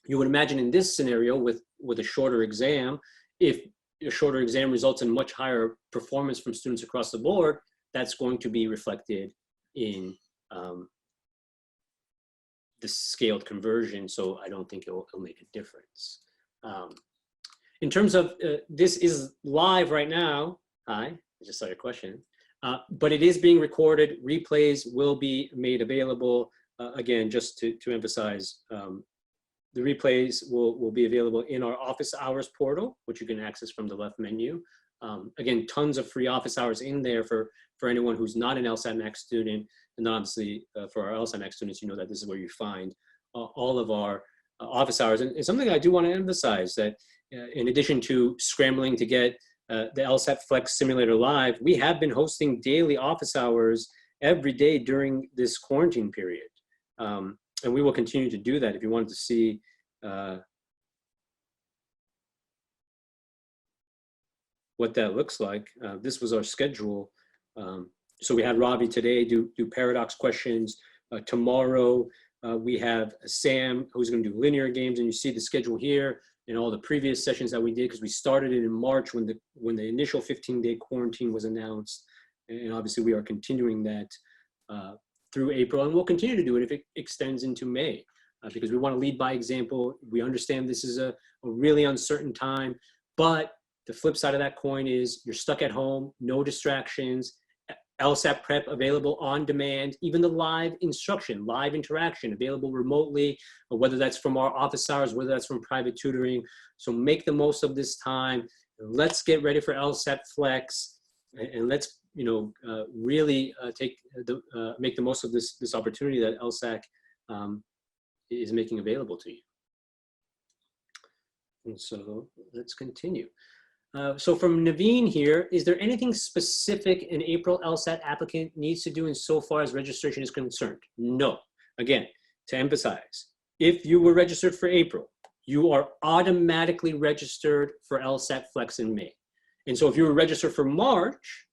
You would imagine in this scenario with a shorter exam, if a shorter exam results in much higher performance from students across the board, that's going to be reflected in the scaled conversion. So I don't think it'll make a difference. In terms of, this is live right now. Hi, I just saw your question. But it is being recorded. Replays will be made available. Again, just to emphasize, the replays will be available in our office hours portal, which you can access from the left menu. Again, tons of free office hours in there for anyone who's not an LSATMax student. And obviously for our LSATMax students, you know that this is where you find all of our office hours. And something I do want to emphasize that in addition to scrambling to get the LSAT Flex simulator live, we have been hosting daily office hours every day during this quarantine period. And we will continue to do that. If you wanted to see what that looks like, this was our schedule. So we had Ravi today do paradox questions. Tomorrow we have Sam who's going to do linear games, and you see the schedule here and all the previous sessions that we did because we started it in March when the initial 15-day quarantine was announced, and obviously we are continuing that through April, and we'll continue to do it if it extends into May because we want to lead by example. We understand this is a really uncertain time, but The flip side of that coin is you're stuck at home, no distractions, LSAT prep available on demand, even the live instruction, live interaction available remotely, or whether that's from our office hours, whether that's from private tutoring. So make the most of this time. Let's get ready for LSAT Flex, and let's really make the most of this opportunity that LSAC is making available to you. And so let's continue. So from Naveen here, is there anything specific an April LSAT applicant needs to do insofar as registration is concerned? No. Again, to emphasize, if you were registered for April, you are automatically registered for LSAT Flex in May. And so if you were registered for March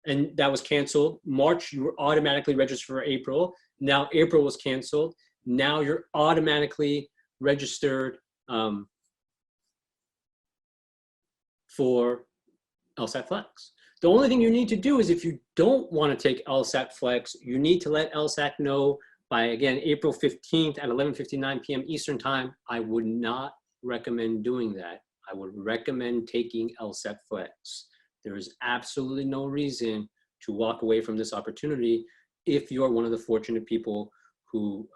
and that was canceled, March, you were automatically registered for April. Now April was canceled. Now you're automatically registered for LSAT Flex. The only thing you need to do is if you don't want to take LSAT Flex, you need to let LSAC know by, again, April 15th at 11:59 p.m. Eastern Time. I would not recommend doing that. I would recommend taking LSAT Flex. There is absolutely no reason to walk away from this opportunity if you're one of the fortunate people who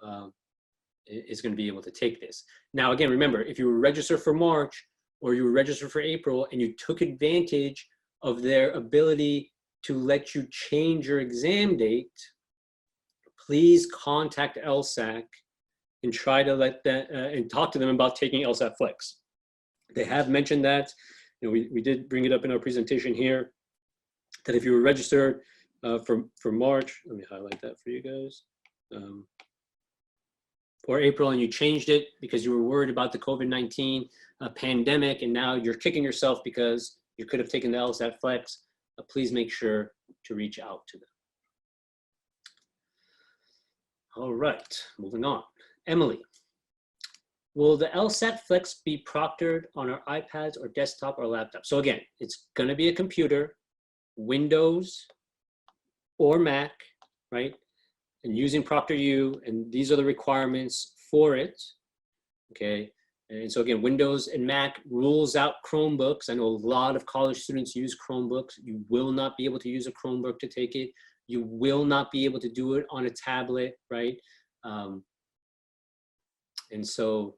is going to be able to take this. Now, again, remember, if you were registered for March, or you were registered for April and you took advantage of their ability to let you change your exam date, please contact LSAC and try to let that and talk to them about taking LSAT Flex. They have mentioned that, we did bring it up in our presentation here, that if you were registered for March, let me highlight that for you guys, or April, and you changed it because you were worried about the COVID-19 pandemic, and now you're kicking yourself because you could have taken the LSAT Flex, please make sure to reach out to them. All right, moving on. Emily, will the LSAT Flex be proctored on our iPads or desktop or laptop? So again, it's gonna be a computer, Windows or Mac, right? And using ProctorU, and these are the requirements for it, okay? And so again, Windows and Mac rules out Chromebooks. I know a lot of college students use Chromebooks. You will not be able to use a Chromebook to take it. You will not be able to do it on a tablet, right? And so,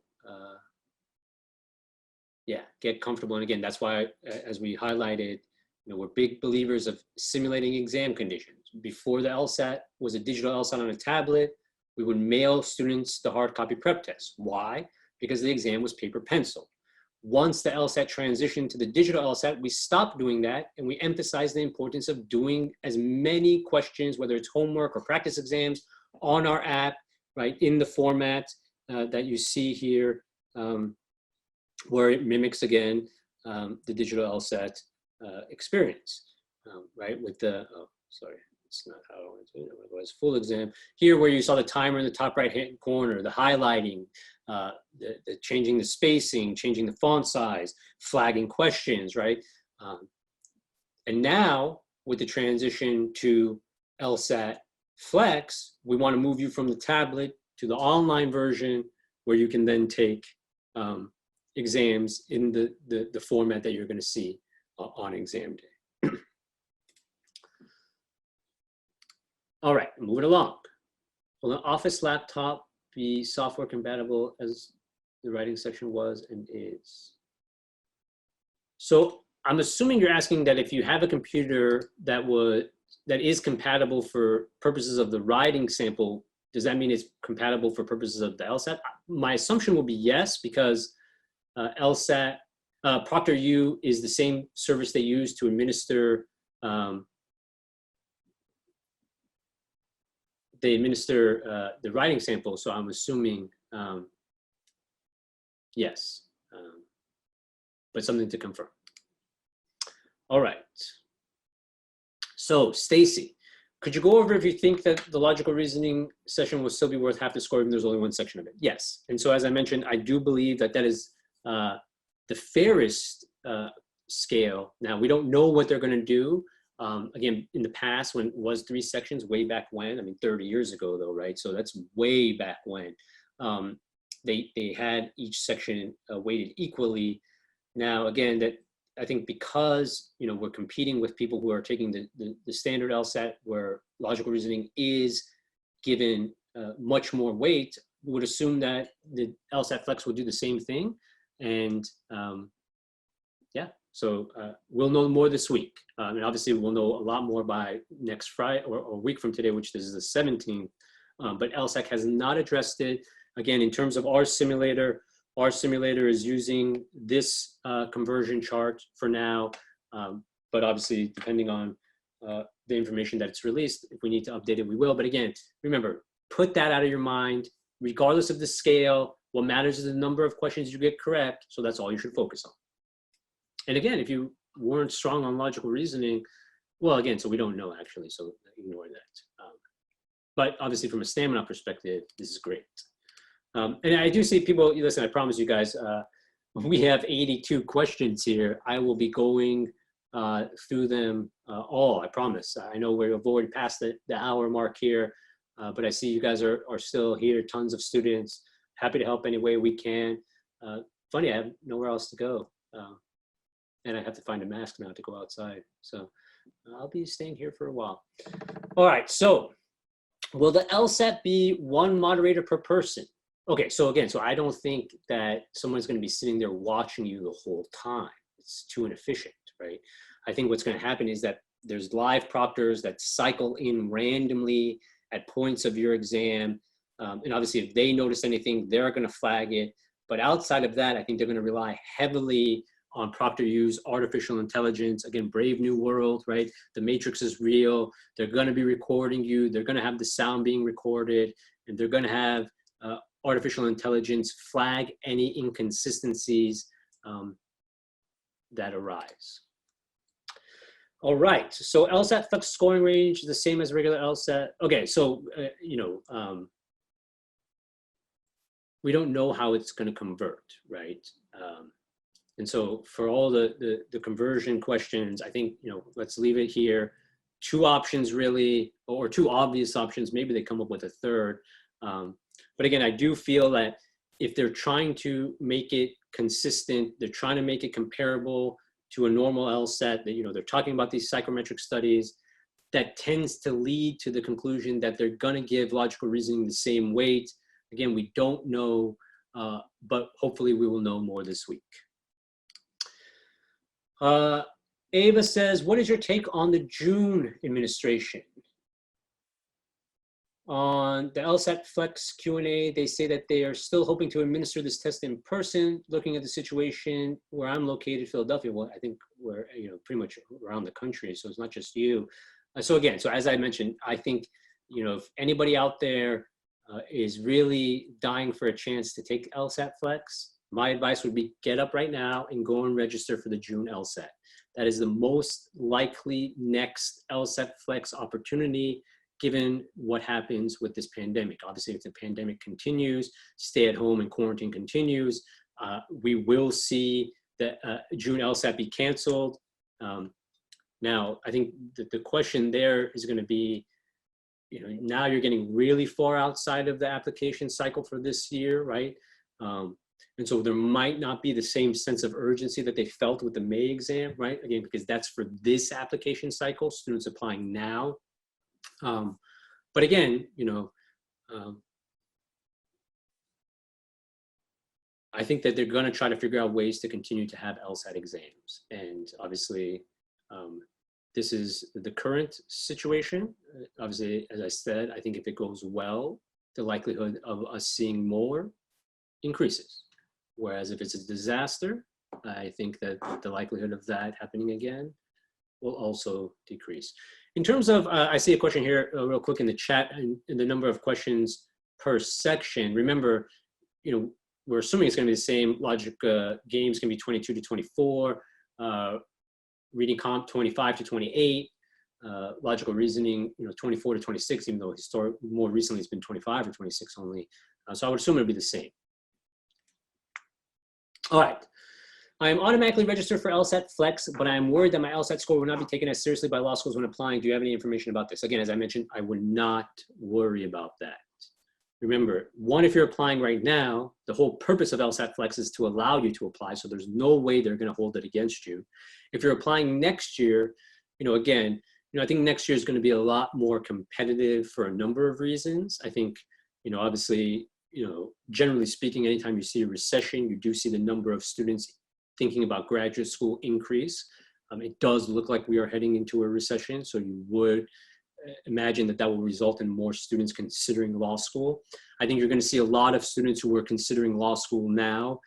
yeah, get comfortable. And again, that's why, as we highlighted, we're big believers of simulating exam conditions. Before the LSAT was a digital LSAT on a tablet, we would mail students the hard copy prep test. Why? Because the exam was paper pencil. Once the LSAT transitioned to the digital LSAT, we stopped doing that, and we emphasized the importance of doing as many questions, whether it's homework or practice exams, on our app, right, in the format that you see here, where it mimics, again, the digital LSAT experience, right, with the, oh, sorry, it's not how I want to do it. I'm going to go as full exam. Here, where you saw the timer in the top right-hand corner, the highlighting, the changing the spacing, changing the font size, flagging questions, right? And now, with the transition to LSAT Flex, we want to move you from the tablet to the online version, where you can then take exams in the format that you're going to see on exam day. All right, moving along. Will an office laptop be software compatible as the writing section was and is? So I'm assuming you're asking that if you have a computer that is compatible for purposes of the writing sample, does that mean it's compatible for purposes of the LSAT? My assumption will be yes, because LSAT, ProctorU is the same service they use to administer the writing sample, so I'm assuming yes, but something to confirm. All right. So Stacy, could you go over if you think that the logical reasoning session will still be worth half the score even there's only one section of it? Yes. And so as I mentioned, I do believe that that is the fairest scale. Now, we don't know what they're going to do. Again, in the past, when it was 3 sections, way back when, I mean, 30 years ago though, right? So that's way back when. They had each section weighted equally. Now, again, that I think because, you know, we're competing with people who are taking the standard LSAT, where logical reasoning is given much more weight, we would assume that the LSAT Flex will do the same thing. And yeah, so we'll know more this week. And obviously we'll know a lot more by next Friday or a week from today, which is the 17th. But LSAC has not addressed it. Again, in terms of our simulator is using this conversion chart for now. But obviously, depending on the information that it's released, if we need to update it, we will. But again, remember, put that out of your mind. Regardless of the scale, what matters is the number of questions you get correct. So that's all you should focus on. And again, if you weren't strong on logical reasoning, well, again, so we don't know actually, so ignore that. But obviously from a stamina perspective, this is great. And I do see people, listen, I promise you guys, we have 82 questions here. I will be going through them all, I promise. I know we've already passed the hour mark here, but I see you guys are still here, tons of students. Happy to help any way we can. Funny, I have nowhere else to go. And I have to find a mask now to go outside. So I'll be staying here for a while. All right, so will the LSAT be one moderator per person? Okay, so again, so I don't think that someone's gonna be sitting there watching you the whole time. It's too inefficient, right? I think what's gonna happen is that there's live proctors that cycle in randomly at points of your exam. And obviously if they notice anything, they're gonna flag it. But outside of that, I think they're gonna rely heavily on ProctorU's artificial intelligence. Again, brave new world, right? The matrix is real. They're gonna be recording you. They're gonna have the sound being recorded, and they're gonna have artificial intelligence flag any inconsistencies that arise. All right, so LSAT Flex scoring range, the same as regular LSAT. Okay, so, we don't know how it's gonna convert, right? And so for all the conversion questions, I think, let's leave it here. Two options really, or two obvious options, maybe they come up with a third. But again, I do feel that if they're trying to make it consistent, they're trying to make it comparable to a normal LSAT, that, they're talking about these psychometric studies, that tends to lead to the conclusion that they're gonna give logical reasoning the same weight. Again, we don't know, but hopefully we will know more this week. Ava says, what is your take on the June administration? On the LSAT Flex Q&A, they say that they are still hoping to administer this test in person. Looking at the situation where I'm located, Philadelphia, well, I think we're pretty much around the country, so it's not just you. So again, so as I mentioned, I think if anybody out there is really dying for a chance to take LSAT Flex, my advice would be get up right now and go and register for the June LSAT. That is the most likely next LSAT Flex opportunity given what happens with this pandemic. Obviously, if the pandemic continues, stay at home and quarantine continues, we will see the June LSAT be canceled. Now, I think that the question there is going to be, now you're getting really far outside of the application cycle for this year, right? And so there might not be the same sense of urgency that they felt with the May exam, right? Again, because that's for this application cycle, students applying now. But again, I think that they're going to try to figure out ways to continue to have LSAT exams. And obviously, this is the current situation. Obviously, as I said, I think if it goes well, the likelihood of us seeing more increases. Whereas if it's a disaster, I think that the likelihood of that happening again will also decrease. In terms of, I see a question here real quick in the chat, and the number of questions per section. Remember, we're assuming it's going to be the same. Logic games can be 22 to 24, reading comp 25 to 28, logical reasoning 24 to 26, even though more recently it's been 25 or 26 only. So I would assume it'll be the same. All right. I am automatically registered for LSAT Flex, but I am worried that my LSAT score will not be taken as seriously by law schools when applying. Do you have any information about this? Again, as I mentioned, I would not worry about that. Remember, one, if you're applying right now, the whole purpose of LSAT Flex is to allow you to apply, so there's no way they're going to hold it against you. If you're applying next year, again, I think next year is going to be a lot more competitive for a number of reasons. I think, obviously, generally speaking, anytime you see a recession, you do see the number of students thinking about graduate school increase. It does look like we are heading into a recession, so you would imagine that will result in more students considering law school. I think you're going to see a lot of students who are considering law school now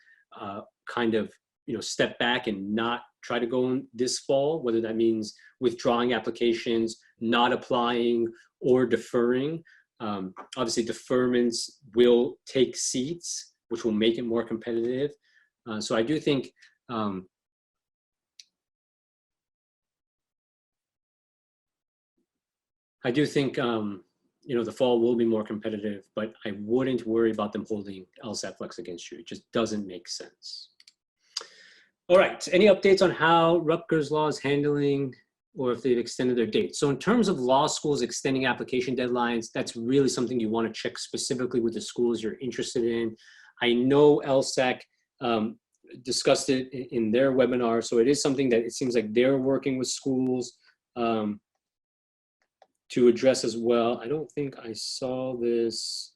kind of, step back and not try to go in this fall, whether that means withdrawing applications, not applying, or deferring. Obviously, deferments will take seats, which will make it more competitive. So I do think the fall will be more competitive, but I wouldn't worry about them holding LSAT Flex against you. It just doesn't make sense. All right, any updates on how Rutgers Law is handling or if they've extended their date? So in terms of law schools extending application deadlines, that's really something you want to check specifically with the schools you're interested in. I know LSAC discussed it in their webinar, so it is something that it seems like they're working with schools to address as well. I don't think I saw this.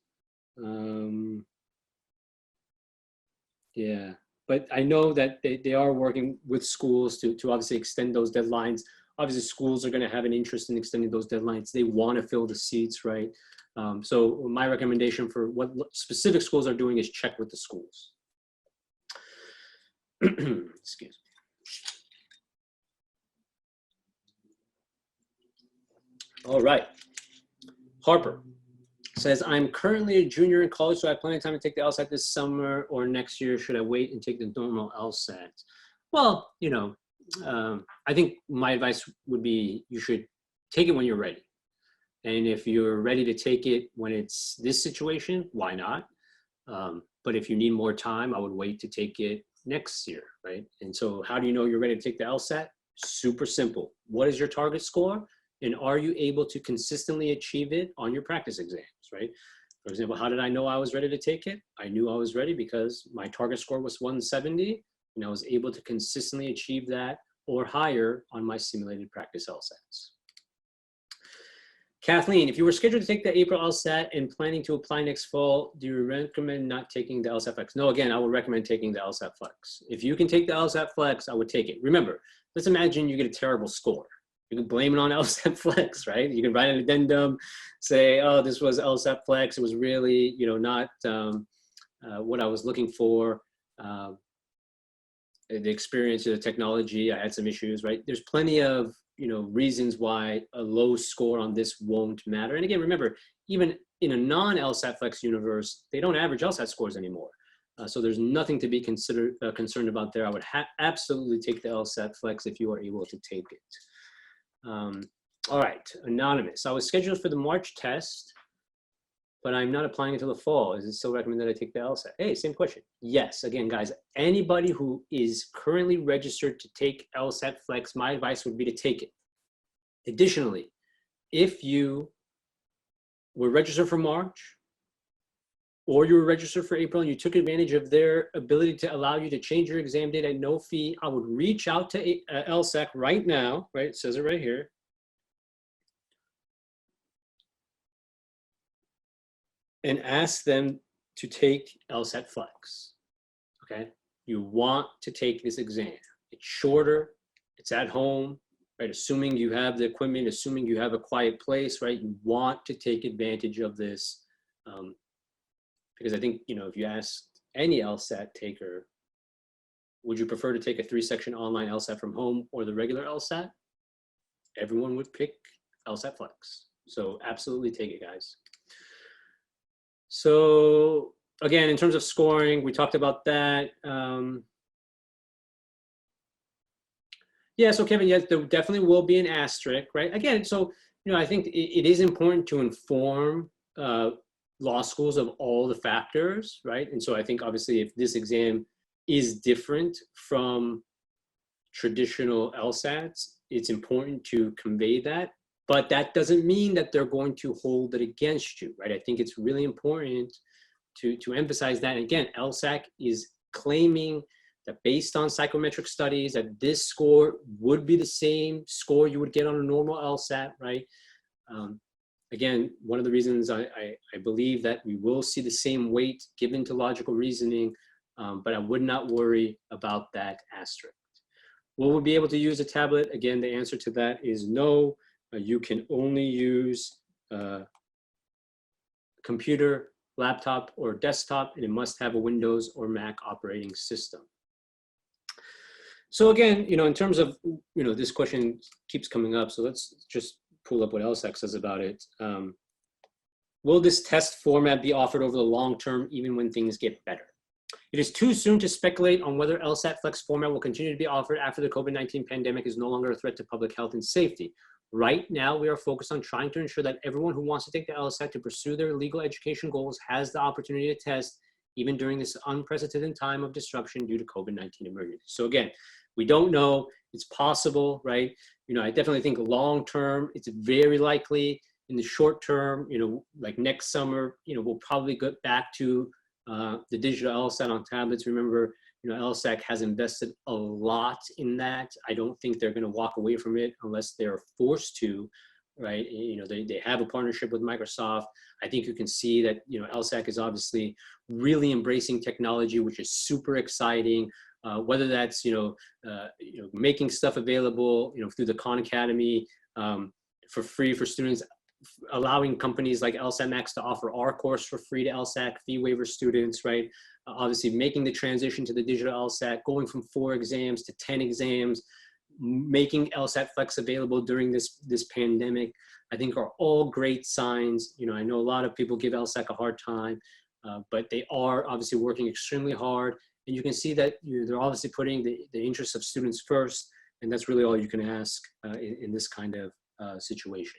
Yeah, but I know that they are working with schools to obviously extend those deadlines. Obviously, schools are going to have an interest in extending those deadlines. They want to fill the seats, right? So my recommendation for what specific schools are doing is check with the schools. Excuse me. All right. Harper says, I'm currently a junior in college, so I plan time to take the LSAT this summer or next year. Should I wait and take the normal LSAT? Well, I think my advice would be you should take it when you're ready. And if you're ready to take it when it's this situation, why not? But if you need more time, I would wait to take it next year, right? And so how do you know you're ready to take the LSAT? Super simple. What is your target score? And are you able to consistently achieve it on your practice exams, right? For example, how did I know I was ready to take it? I knew I was ready because my target score was 170, and I was able to consistently achieve that or higher on my simulated practice LSATs. Kathleen, if you were scheduled to take the April LSAT and planning to apply next fall, do you recommend not taking the LSAT Flex? No, again, I would recommend taking the LSAT Flex. If you can take the LSAT Flex, I would take it. Remember, let's imagine you get a terrible score. You can blame it on LSAT Flex, right? You can write an addendum, say, oh, this was LSAT Flex. It was really, not what I was looking for. The experience of the technology, I had some issues, right? There's plenty of, reasons why a low score on this won't matter. And again, remember, even in a non-LSAT Flex universe, they don't average LSAT scores anymore. So there's nothing to be concerned about there. I would absolutely take the LSAT Flex if you are able to take it. All right, Anonymous. I was scheduled for the March test, but I'm not applying until the fall. Is it still recommended I take the LSAT? Hey, same question. Yes, again, guys, anybody who is currently registered to take LSAT Flex, my advice would be to take it. Additionally, if you were registered for March, or you were registered for April and you took advantage of their ability to allow you to change your exam date at no fee, I would reach out to LSAC right now, right? It says it right here. And ask them to take LSAT Flex, okay? You want to take this exam. It's shorter, it's at home, right? Assuming you have the equipment, assuming you have a quiet place, right? You want to take advantage of this because I think, if you ask any LSAT taker, would you prefer to take a 3-section online LSAT from home or the regular LSAT? Everyone would pick LSAT Flex. So absolutely take it, guys. So again, in terms of scoring, we talked about that. Yeah, so Kevin, yes, there definitely will be an asterisk, right? Again, so, I think it is important to inform law schools of all the factors, right? And so I think obviously if this exam is different from traditional LSATs, it's important to convey that But that doesn't mean that they're going to hold it against you, right? I think it's really important to emphasize that. And again, LSAC is claiming that based on psychometric studies, that this score would be the same score you would get on a normal LSAT, right? Again, one of the reasons I believe that we will see the same weight given to logical reasoning, but I would not worry about that asterisk. Will we be able to use a tablet? Again, the answer to that is no. You can only use computer, laptop, or desktop, and it must have a Windows or Mac operating system. So again, in terms of, this question keeps coming up, so let's just pull up what LSAC says about it. Will this test format be offered over the long term, even when things get better? It is too soon to speculate on whether LSAT Flex format will continue to be offered after the COVID-19 pandemic is no longer a threat to public health and safety. Right now, we are focused on trying to ensure that everyone who wants to take the LSAT to pursue their legal education goals has the opportunity to test, even during this unprecedented time of disruption due to COVID-19 emergency. So again, we don't know. It's possible, right? I definitely think long term, it's very likely. In the short term, like next summer, we'll probably get back to the digital LSAT on tablets. Remember, LSAC has invested a lot in that. I don't think they're going to walk away from it unless they're forced to, right? They have a partnership with Microsoft. I think you can see that, LSAC is obviously really embracing technology, which is super exciting. Whether that's, making stuff available, through the Khan Academy for free for students, allowing companies like LSATMax to offer our course for free to LSAC fee waiver students, right? Obviously making the transition to the digital LSAT, going from 4 exams to 10 exams, making LSAT Flex available during this pandemic, I think are all great signs. I know a lot of people give LSAC a hard time, but they are obviously working extremely hard. And you can see that they're obviously putting the interests of students first, and that's really all you can ask in this kind of situation.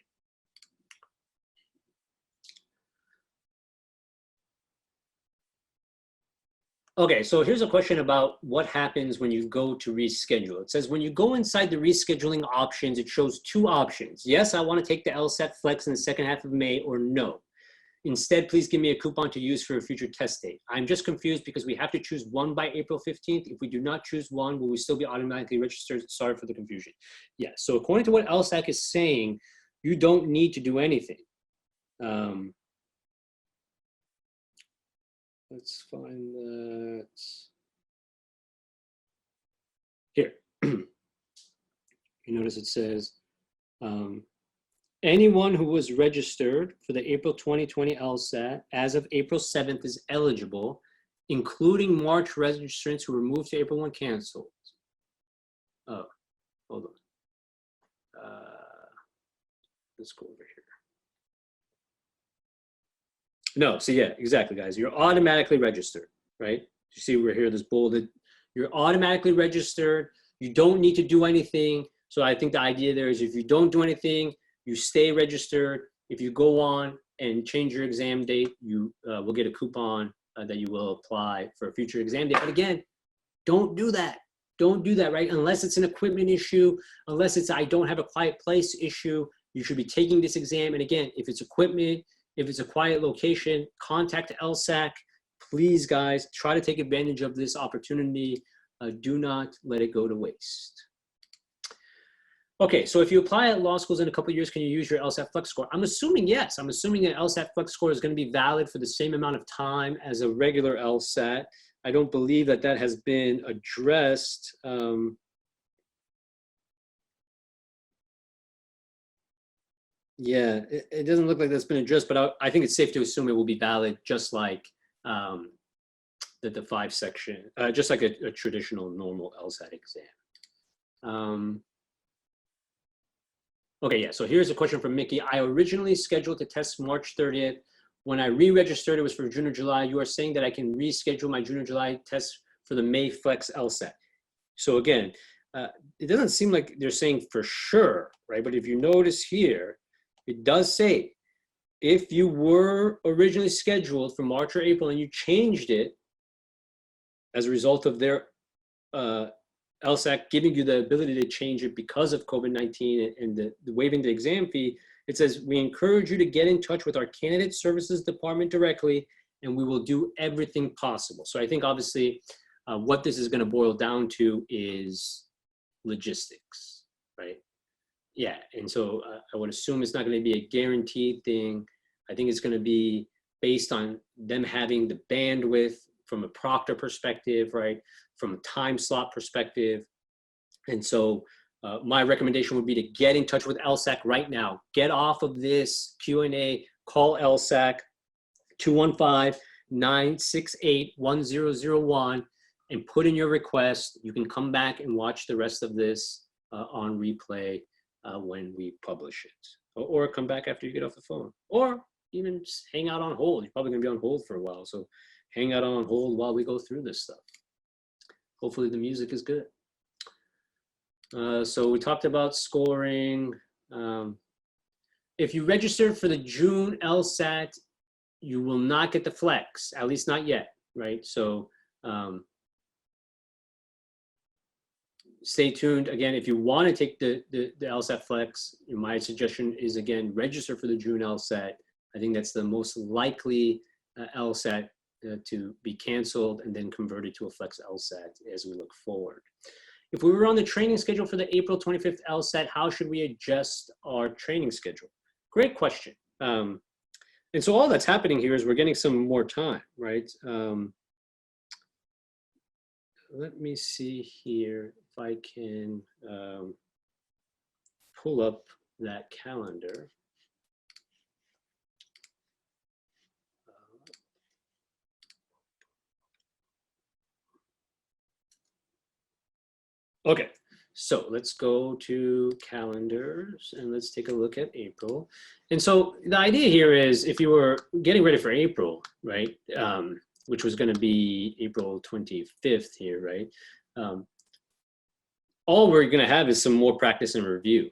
Okay, so here's a question about what happens when you go to reschedule. It says, when you go inside the rescheduling options, it shows 2 options. Yes, I want to take the LSAT Flex in the second half of May, or no. Instead, please give me a coupon to use for a future test date. I'm just confused because we have to choose one by April 15th. If we do not choose one, will we still be automatically registered? Sorry for the confusion. Yeah, so according to what LSAC is saying, you don't need to do anything. Let's find that. Here. You notice it says, anyone who was registered for the April 2020 LSAT as of April 7th is eligible, including March registrants who were moved to April 1 canceled. Oh, hold on. Let's go over here. No, so yeah, exactly, guys. You're automatically registered, right? You see over here, this bolded. You're automatically registered. You don't need to do anything. So I think the idea there is if you don't do anything, you stay registered. If you go on and change your exam date, you will get a coupon that you will apply for a future exam date. But again, don't do that. Don't do that, right? Unless it's an equipment issue, unless it's I don't have a quiet place issue, you should be taking this exam. And again, if it's equipment, if it's a quiet location, contact LSAC. Please, guys, try to take advantage of this opportunity. Do not let it go to waste. Okay, so if you apply at law schools in a couple of years, can you use your LSAT Flex score? I'm assuming yes. I'm assuming an LSAT Flex score is going to be valid for the same amount of time as a regular LSAT. I don't believe that that has been addressed. Yeah, it doesn't look like that's been addressed, but I think it's safe to assume it will be valid just like the 5 section, just like a traditional normal LSAT exam. Okay, yeah, so here's a question from Mickey. I originally scheduled to test March 30th. When I re-registered, it was for June or July. You are saying that I can reschedule my June or July test for the May Flex LSAT. So again, it doesn't seem like they're saying for sure, right? But if you notice here, it does say, if you were originally scheduled for March or April and you changed it as a result of their LSAC giving you the ability to change it because of COVID-19 and the waiving the exam fee, it says, we encourage you to get in touch with our candidate services department directly, and we will do everything possible. So I think obviously what this is going to boil down to is logistics, right? Yeah, and so I would assume it's not going to be a guaranteed thing. I think it's going to be based on them having the bandwidth from a Proctor perspective, right? From a time slot perspective. And so my recommendation would be to get in touch with LSAC right now. Get off of this Q&A, call LSAC 215-968-1001 and put in your request. You can come back and watch the rest of this on replay when we publish it. Or come back after you get off the phone. Or even just hang out on hold. You're probably gonna be on hold for a while. So hang out on hold while we go through this stuff. Hopefully the music is good. So we talked about scoring. If you registered for the June LSAT, you will not get the flex, at least not yet, right? So stay tuned. Again, if you want to take the LSAT Flex, my suggestion is, again, register for the June LSAT. I think that's the most likely LSAT to be canceled and then converted to a Flex LSAT as we look forward. If we were on the training schedule for the April 25th LSAT, how should we adjust our training schedule? Great question. And so all that's happening here is we're getting some more time, right? Let me see here if I can pull up that calendar. Okay, so let's go to calendars and let's take a look at April. And so the idea here is if you were getting ready for April, right, which was going to be April 25th here, right, all we're going to have is some more practice and review.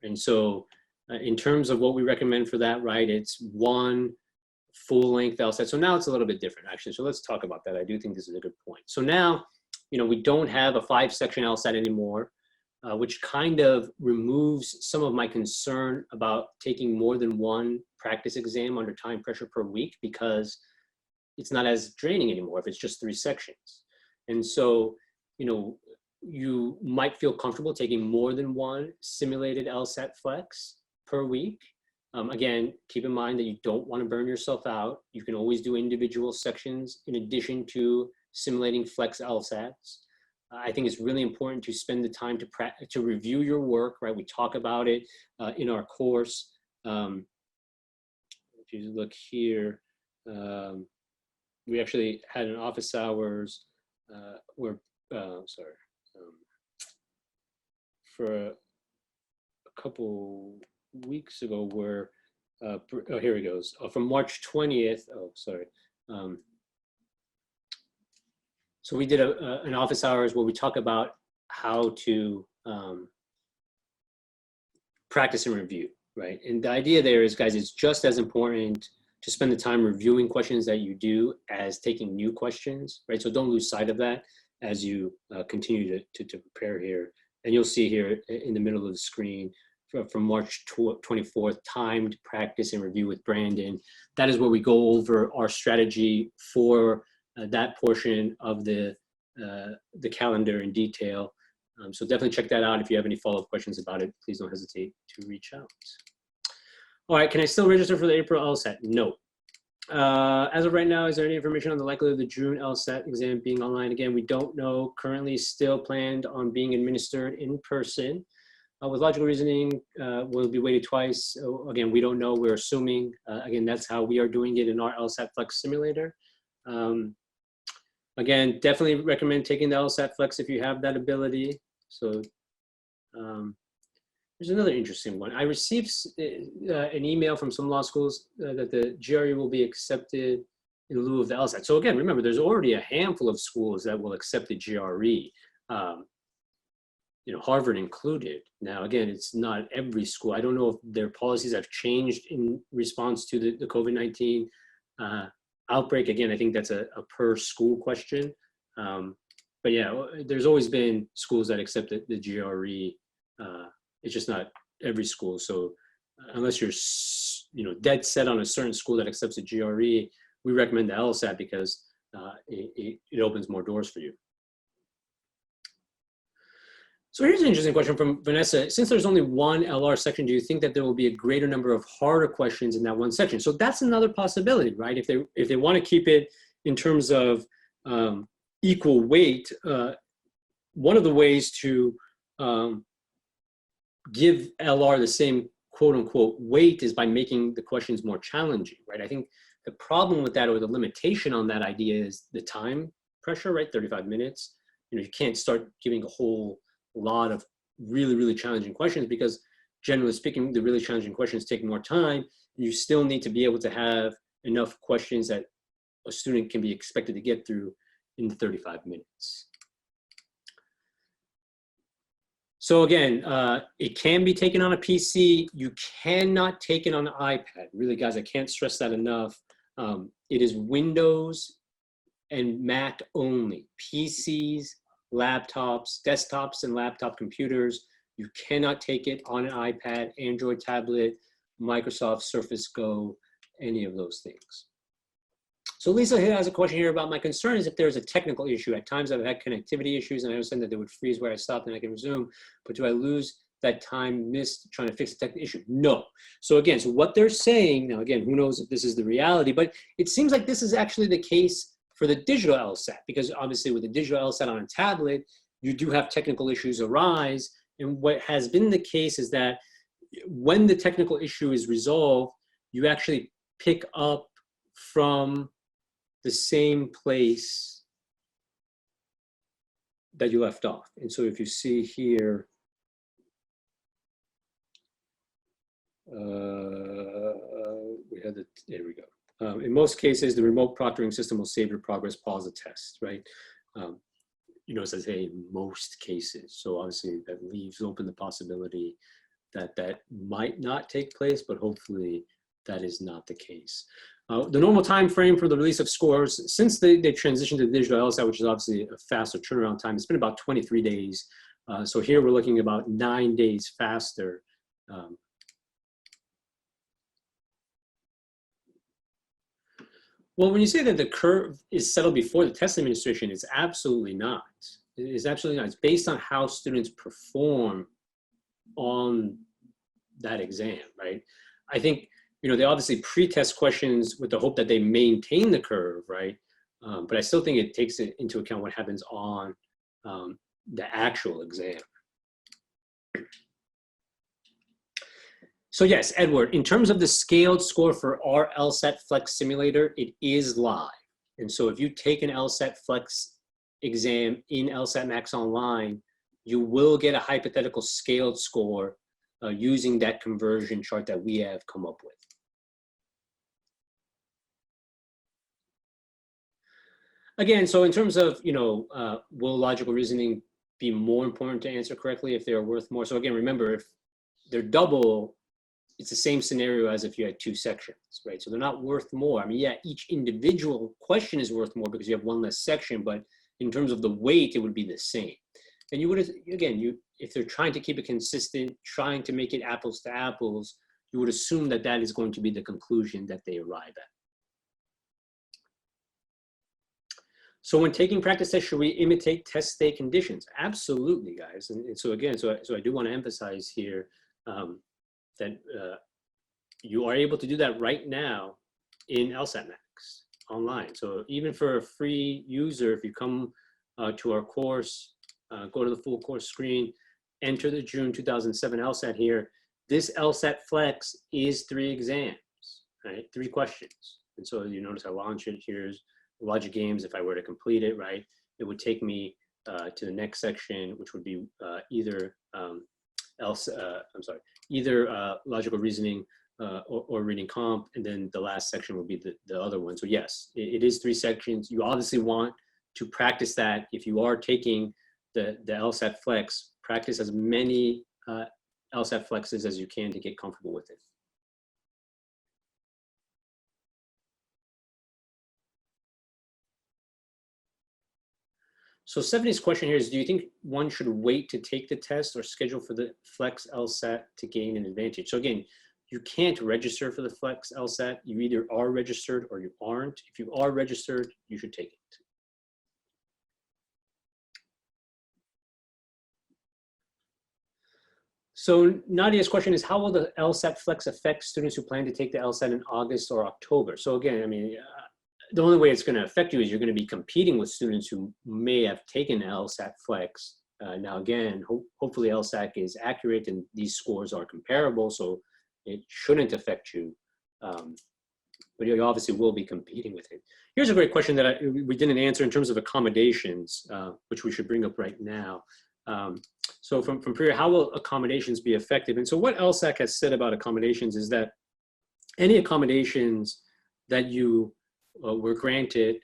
And so in terms of what we recommend for that, right, it's one full-length LSAT. So now it's a little bit different, actually. So let's talk about that. I do think this is a good point. So now, you know, we don't have a 5-section LSAT anymore, which kind of removes some of my concern about taking more than one practice exam under time pressure per week, because it's not as draining anymore if it's just 3 sections. And so, you know, you might feel comfortable taking more than one simulated LSAT Flex per week. Again, keep in mind that you don't want to burn yourself out. You can always do individual sections in addition to simulating Flex LSATs. I think it's really important to spend the time to review your work, right? We talk about it in our course. If you look here, we actually had an office hours where, for a couple weeks ago where, oh, here it goes. From March 20th, so we did an office hours where we talk about how to practice and review, right? And the idea there is, guys, it's just as important to spend the time reviewing questions that you do as taking new questions, right? So don't lose sight of that as you continue to prepare here. And you'll see here in the middle of the screen from March 24th, timed practice and review with Brandon. That is where we go over our strategy for that portion of the calendar in detail. So definitely check that out. If you have any follow-up questions about it, please don't hesitate to reach out. All right, can I still register for the April LSAT? No. As of right now, is there any information on the likelihood of the June LSAT exam being online? Again, we don't know. Currently still planned on being administered in person. With logical reasoning, will be weighted twice. Again, we don't know. We're assuming. Again, that's how we are doing it in our LSAT Flex simulator. Again, definitely recommend taking the LSAT Flex if you have that ability. So there's another interesting one. I received an email from some law schools that the GRE will be accepted in lieu of the LSAT. So again, remember, there's already a handful of schools that will accept the GRE, you know, Harvard included. Now, again, it's not every school. I don't know if their policies have changed in response to the COVID-19 outbreak. Again, I think that's a per school question. but yeah, there's always been schools that accept the GRE. It's just not every school. So unless you're, dead set on a certain school that accepts a GRE, we recommend the LSAT because it opens more doors for you. So here's an interesting question from Vanessa. Since there's only one LR section, do you think that there will be a greater number of harder questions in that one section? So that's another possibility, right? If they want to keep it in terms of equal weight, one of the ways to give LR the same quote unquote weight is by making the questions more challenging, right? I think the problem with that, or the limitation on that idea, is the time pressure, right? 35 minutes. You can't start giving a whole lot of really, really challenging questions, because generally speaking, the really challenging questions take more time. You still need to be able to have enough questions that a student can be expected to get through in the 35 minutes. So again, it can be taken on a PC. You cannot take it on an iPad. Really, guys, I can't stress that enough. It is Windows and Mac only. PCs, laptops, desktops and laptop computers, you cannot take it on an iPad, Android tablet, Microsoft Surface Go, any of those things. So Lisa has a question here about my concern is if there's a technical issue. At times I've had connectivity issues and I understand that they would freeze where I stopped and I can resume, but do I lose that time missed trying to fix the technical issue? No. So again, so what they're saying, now again, who knows if this is the reality, but it seems like this is actually the case for the digital LSAT, because obviously with the digital LSAT on a tablet, you do have technical issues arise. And what has been the case is that when the technical issue is resolved, you actually pick up from the same place that you left off. And so if you see here, we had the, there we go. In most cases, the remote proctoring system will save your progress, pause the test, right? It says, hey, in most cases. So obviously that leaves open the possibility that that might not take place, but hopefully that is not the case. The normal time frame for the release of scores, since they transitioned to digital LSAT, which is obviously a faster turnaround time, it's been about 23 days. So here we're looking about 9 days faster. Well, when you say that the curve is settled before the test administration, it's absolutely not. It's absolutely not. It's based on how students perform on that exam, right? I think, they obviously pre-test questions with the hope that they maintain the curve, right? But I still think it takes into account what happens on the actual exam. So yes, Edward, in terms of the scaled score for our LSAT Flex simulator, it is live. And so if you take an LSAT Flex exam in LSATMax Online, you will get a hypothetical scaled score using that conversion chart that we have come up with. Again, so in terms of, will logical reasoning be more important to answer correctly if they are worth more? So again, remember, if they're double, it's the same scenario as if you had 2 sections, right? So they're not worth more. I mean, yeah, each individual question is worth more because you have one less section, but in terms of the weight, it would be the same. And you would, again, if they're trying to keep it consistent, trying to make it apples to apples, you would assume that that is going to be the conclusion that they arrive at. So when taking practice tests, should we imitate test state conditions? Absolutely, guys. And so again, so I do want to emphasize here, that you are able to do that right now in LSATMax Online. So even for a free user, if you come to our course, go to the full course screen, enter the June 2007 LSAT here, this LSAT Flex is 3 exams, right? 3 questions. And so you notice I launch it, here's logic games. If I were to complete it, right, it would take me to the next section, which would be either either logical reasoning or reading comp, and then the last section will be the other one. So yes, it is 3 sections. You obviously want to practice that. If you are taking the LSAT Flex, practice as many LSAT Flexes as you can to get comfortable with it. So 70's question here is, do you think one should wait to take the test or schedule for the Flex LSAT to gain an advantage? So again, you can't register for the Flex LSAT. You either are registered or you aren't. If you are registered, you should take it. So Nadia's question is, how will the LSAT Flex affect students who plan to take the LSAT in August or October? So again, I mean, the only way it's going to affect you is you're going to be competing with students who may have taken LSAT Flex. Now again, hopefully LSAC is accurate and these scores are comparable, so it shouldn't affect you. But you obviously will be competing with it. Here's a great question that we didn't answer in terms of accommodations, which we should bring up right now. So from Priya, how will accommodations be effective? And so what LSAC has said about accommodations is that any accommodations that you were granted,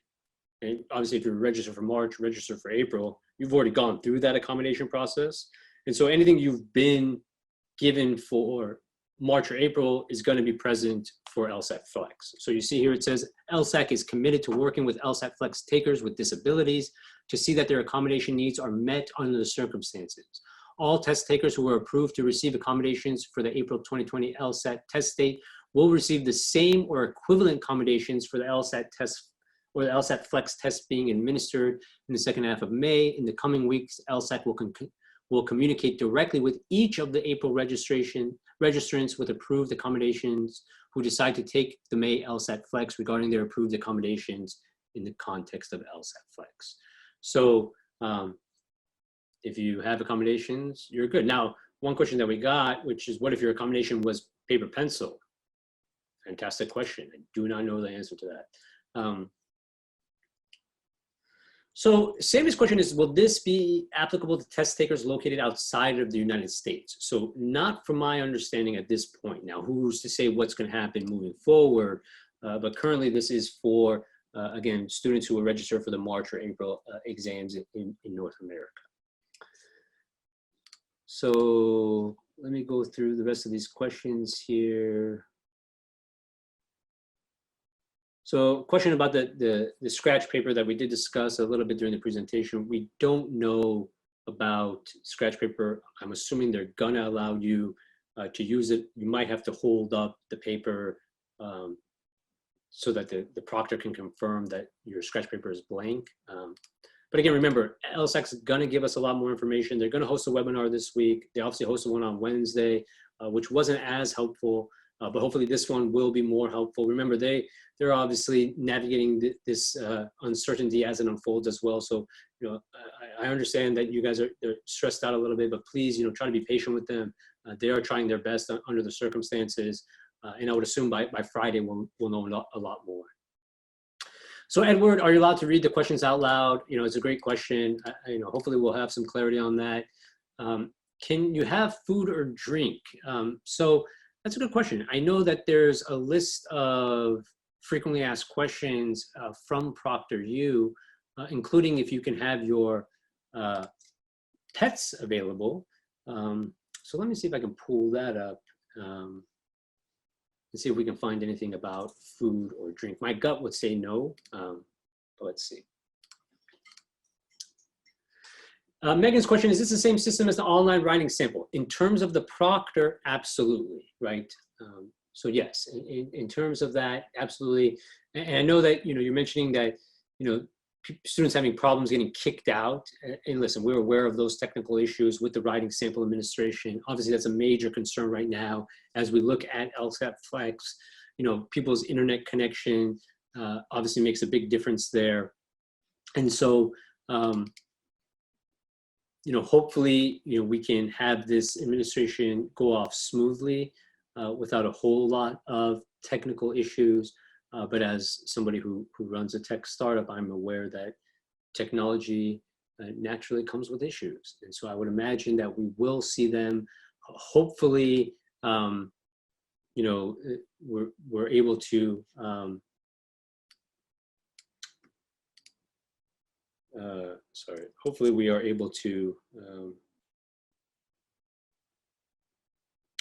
and obviously if you're registered for March, registered for April, you've already gone through that accommodation process. And so anything you've been given for March or April is going to be present for LSAT Flex. So you see here it says LSAC is committed to working with LSAT Flex takers with disabilities to see that their accommodation needs are met under the circumstances. All test takers who were approved to receive accommodations for the April 2020 LSAT test date will receive the same or equivalent accommodations for the LSAT test or the LSAT Flex test being administered in the second half of May. In the coming weeks, LSAC will communicate directly with each of the April registrants with approved accommodations who decide to take the May LSAT Flex regarding their approved accommodations in the context of LSAT Flex. So if you have accommodations, you're good. Now, one question that we got, which is what if your accommodation was paper pencil? Fantastic question. I do not know the answer to that. So Sammy's question is, will this be applicable to test takers located outside of the United States? So not from my understanding at this point. Now, who's to say what's going to happen moving forward? But currently this is for, again, students who are registered for the March or April exams in North America. So let me go through the rest of these questions here. So question about the scratch paper that we did discuss a little bit during the presentation. We don't know about scratch paper. I'm assuming they're gonna allow you to use it. You might have to hold up the paper so that the proctor can confirm that your scratch paper is blank. But again, remember, LSAC is gonna give us a lot more information. They're gonna host a webinar this week. They obviously hosted one on Wednesday, which wasn't as helpful. But hopefully this one will be more helpful. Remember, they're obviously navigating this uncertainty as it unfolds as well. So, you know, I understand that you guys they're stressed out a little bit, but please, you know, try to be patient with them. They are trying their best under the circumstances. And I would assume by Friday we'll know a lot more. So Edward, are you allowed to read the questions out loud? You know, it's a great question. You know, hopefully we'll have some clarity on that. Can you have food or drink? So that's a good question. I know that there's a list of frequently asked questions from ProctorU, including if you can have your pets available. So let me see if I can pull that up and see if we can find anything about food or drink. My gut would say no, but let's see. Megan's question, is this the same system as the online writing sample? In terms of the Proctor, absolutely, right? So yes, in terms of that, absolutely. And I know that, you know, you're mentioning that, you know, students having problems getting kicked out. And listen, we're aware of those technical issues with the writing sample administration. Obviously, that's a major concern right now as we look at LSAT Flex. You know, people's internet connection obviously makes a big difference there. And so, you know, hopefully, you know, we can have this administration go off smoothly without a whole lot of technical issues. But as somebody who runs a tech startup, I'm aware that technology naturally comes with issues. And so I would imagine that we will see them. Hopefully, you know, we're able to hopefully we are able to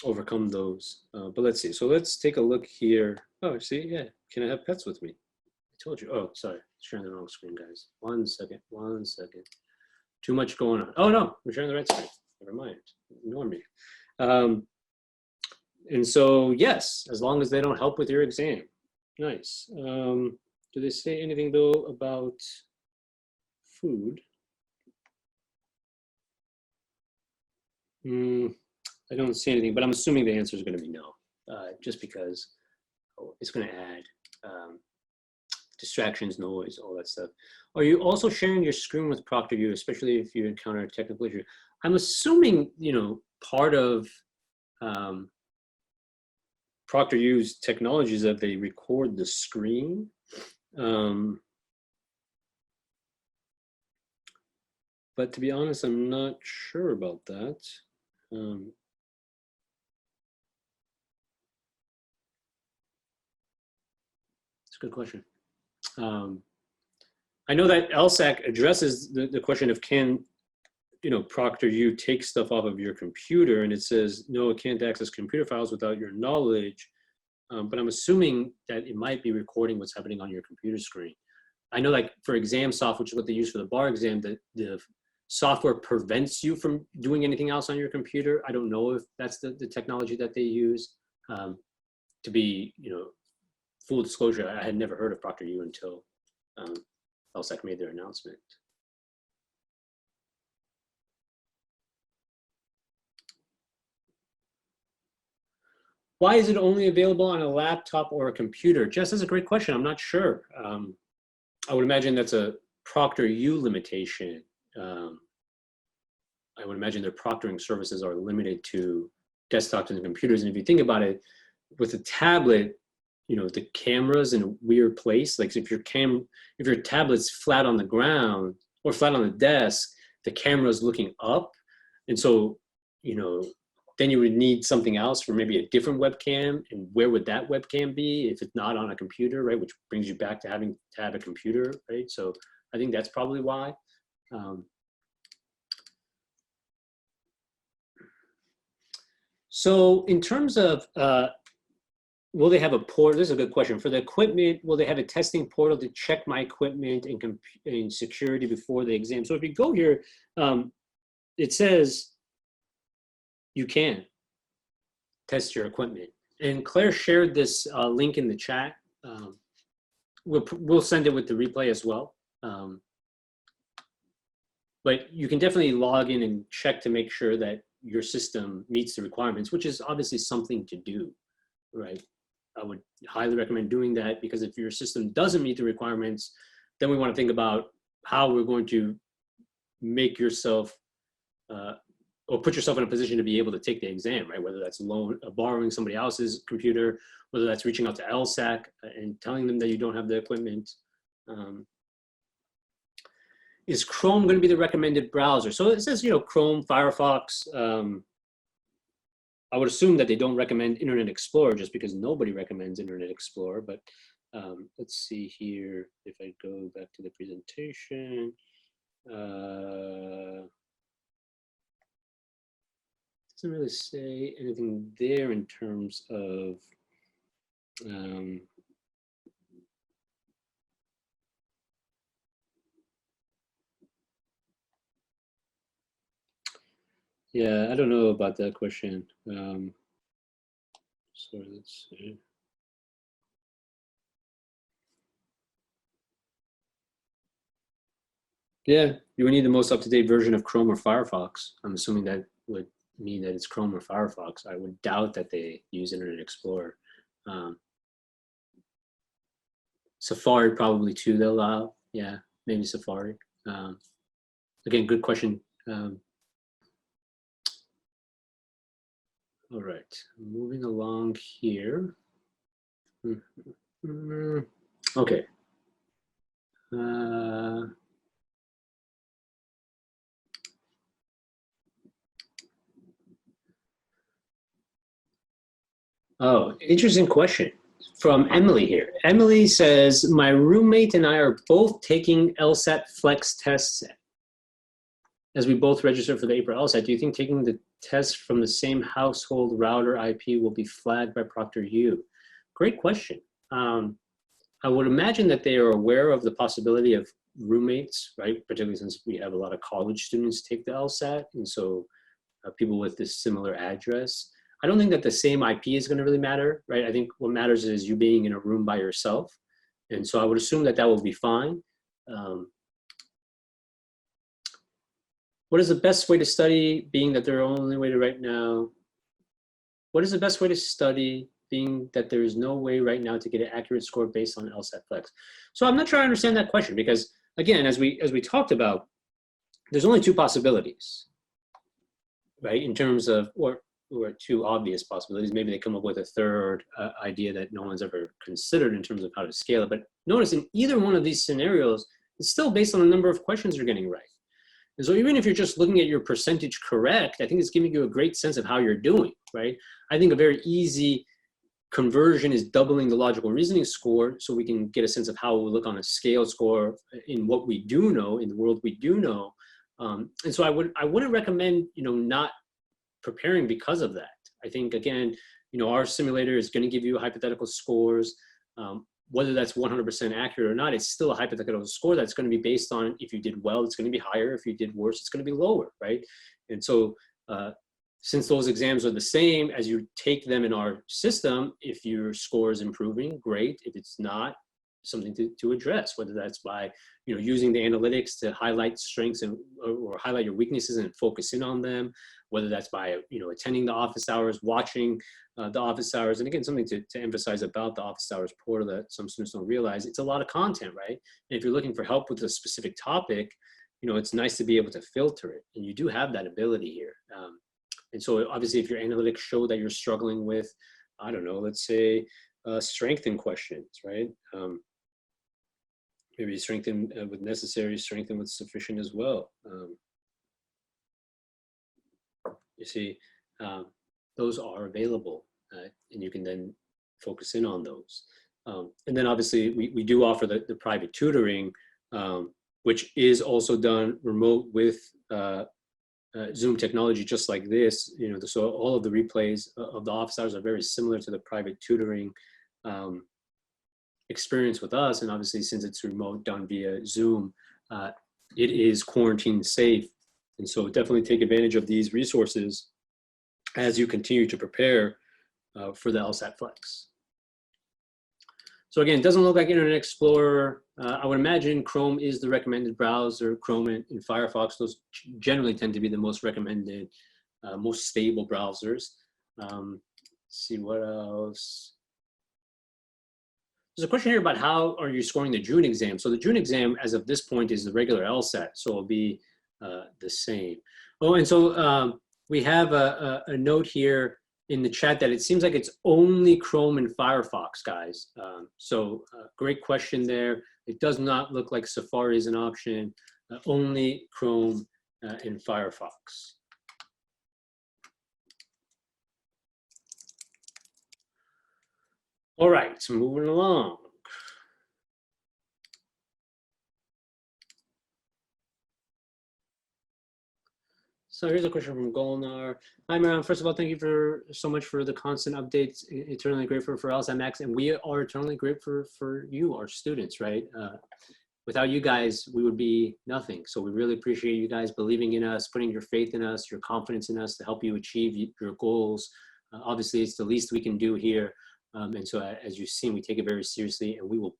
overcome those. But let's see. So let's take a look here. Oh, see, yeah. Can I have pets with me? I told you. Oh, sorry. Sharing the wrong screen, guys. One second. Too much going on. Oh no, we're sharing the right screen. Never mind. Ignore me. And so, yes, as long as they don't help with your exam. Nice. Do they say anything though about food? I don't see anything, but I'm assuming the answer is going to be no, just because it's going to add distractions, noise, all that stuff. Are you also sharing your screen with ProctorU, especially if you encounter a technical issue? I'm assuming, you know, part of ProctorU's technology is that they record the screen. But to be honest, I'm not sure about that. It's a good question. I know that LSAC addresses the question of can, you know, ProctorU take stuff off of your computer, and it says, no, it can't access computer files without your knowledge. But I'm assuming that it might be recording what's happening on your computer screen. I know, like for exam software, which is what they use for the bar exam, the software prevents you from doing anything else on your computer. I don't know if that's the technology that they use. To be, you know, full disclosure, I had never heard of ProctorU until LSAC made their announcement. Why is it only available on a laptop or a computer? Jess, that's a great question. I'm not sure. I would imagine that's a ProctorU limitation. I would imagine their proctoring services are limited to desktops and computers. And if you think about it, with a tablet, you know, the camera's in a weird place. Like if your tablet's flat on the ground or flat on the desk, the camera's looking up. And so, you know, then you would need something else for maybe a different webcam. And where would that webcam be if it's not on a computer, right? Which brings you back to having to have a computer, right? So I think that's probably why. So in terms of, will they have a portal? This is a good question. For the equipment, will they have a testing portal to check my equipment and security before the exam? So if you go here, it says you can test your equipment. And Claire shared this link in the chat. We'll send it with the replay as well. But you can definitely log in and check to make sure that your system meets the requirements, which is obviously something to do, right? I would highly recommend doing that, because if your system doesn't meet the requirements, then we want to think about how we're going to make yourself or put yourself in a position to be able to take the exam, right? Whether that's borrowing somebody else's computer, whether that's reaching out to LSAC and telling them that you don't have the equipment. Is Chrome going to be the recommended browser? So it says, you know, Chrome, Firefox. I would assume that they don't recommend Internet Explorer just because nobody recommends Internet Explorer. But let's see here. If I go back to the presentation, doesn't really say anything there in terms of yeah, I don't know about that question. So let's see. Yeah, you would need the most up-to-date version of Chrome or Firefox. I'm assuming that would mean that it's Chrome or Firefox. I would doubt that they use Internet Explorer. Safari probably too, they'll allow. Yeah, maybe Safari. Again, good question. All right, moving along here. Okay. Oh, interesting question from Emily here. Emily says, my roommate and I are both taking LSAT Flex tests as we both register for the April LSAT. Do you think taking the test from the same household router IP will be flagged by ProctorU? Great question. I would imagine that they are aware of the possibility of roommates, right? Particularly since we have a lot of college students take the LSAT, and so people with this similar address. I don't think that the same IP is going to really matter, right? I think what matters is you being in a room by yourself, and so I would assume that that will be fine. What is the best way to study, being that there are only way to right now? What is the best way to study, being that there is no way right now to get an accurate score based on LSAT Flex? So I'm not sure I understand that question, because again, as we talked about, there's only two possibilities, right? In terms of, or two obvious possibilities. Maybe they come up with a third idea that no one's ever considered in terms of how to scale it. But notice in either one of these scenarios, it's still based on the number of questions you're getting right. And so even if you're just looking at your percentage correct, I think it's giving you a great sense of how you're doing, right? I think a very easy conversion is doubling the logical reasoning score, so we can get a sense of how we look on a scale score in what we do know, in the world we do know. And so I wouldn't recommend, not preparing because of that. I think, again, our simulator is going to give you hypothetical scores. Whether that's 100% accurate or not, it's still a hypothetical score that's going to be based on, if you did well, it's going to be higher. If you did worse, it's going to be lower, right? And so since those exams are the same, as you take them in our system, if your score is improving, great. If it's not, something to address, whether that's by using the analytics to highlight strengths or highlight your weaknesses and focus in on them, whether that's by attending the office hours, watching the office hours. And again, something to emphasize about the office hours portal that some students don't realize, it's a lot of content, right? And if you're looking for help with a specific topic, it's nice to be able to filter it, and you do have that ability here. And so obviously, if your analytics show that you're struggling with, I don't know, let's say strengthen questions, right? Maybe strengthen with necessary, strengthen with sufficient as well. You see, those are available, and you can then focus in on those. And then obviously we do offer the private tutoring, which is also done remote with Zoom technology, just like this. So all of the replays of the office hours are very similar to the private tutoring experience with us. And obviously, since it's remote, done via Zoom, it is quarantine safe. And so definitely take advantage of these resources as you continue to prepare for the LSAT Flex. So again, it doesn't look like Internet Explorer. I would imagine Chrome is the recommended browser. Chrome and Firefox, those generally tend to be the most recommended, most stable browsers. Let's see what else. There's a question here about how are you scoring the June exam. So the June exam, as of this point, is the regular LSAT, so it'll be the same. Oh, and so we have a note here in the chat that it seems like it's only Chrome and Firefox, guys. So great question there. It does not look like Safari is an option, only Chrome and Firefox. All right, so moving along. So here's a question from Golnar. Hi, Mariam. First of all, thank you so much for the constant updates. Eternally grateful for LSATMax, and we are eternally grateful for you, our students, right? Without you guys, we would be nothing. So we really appreciate you guys believing in us, putting your faith in us, your confidence in us to help you achieve your goals. Obviously, it's the least we can do here. And so as you've seen, we take it very seriously, and we will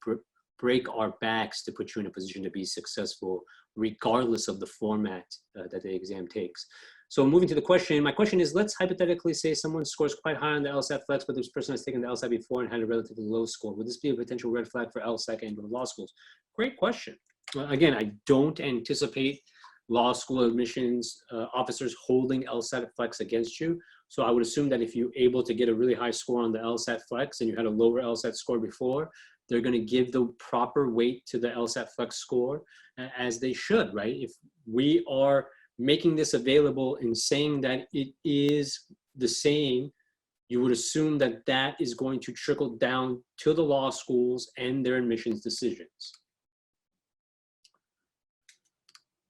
break our backs to put you in a position to be successful, regardless of the format that the exam takes. So moving to the question, my question is, let's hypothetically say someone scores quite high on the LSAT Flex, but this person has taken the LSAT before and had a relatively low score. Would this be a potential red flag for LSAC and law schools? Great question. Again, I don't anticipate law school admissions officers holding LSAT Flex against you. So I would assume that if you're able to get a really high score on the LSAT Flex and you had a lower LSAT score before, they're going to give the proper weight to the LSAT Flex score, as they should, right? If we are making this available and saying that it is the same, you would assume that that is going to trickle down to the law schools and their admissions decisions.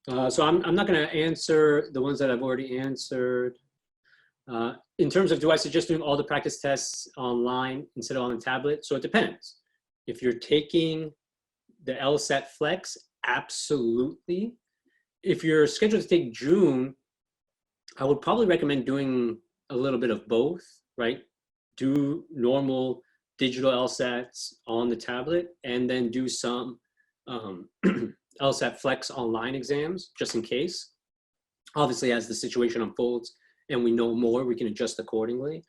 So I'm not going to answer the ones that I've already answered. In terms of, do I suggest doing all the practice tests online instead of on the tablet? So it depends. If you're taking the LSAT Flex absolutely. If you're scheduled to take June, I would probably recommend doing a little bit of both, right? Do normal digital LSATs on the tablet and then do some LSAT Flex online exams just in case. Obviously, as the situation unfolds and we know more, we can adjust accordingly.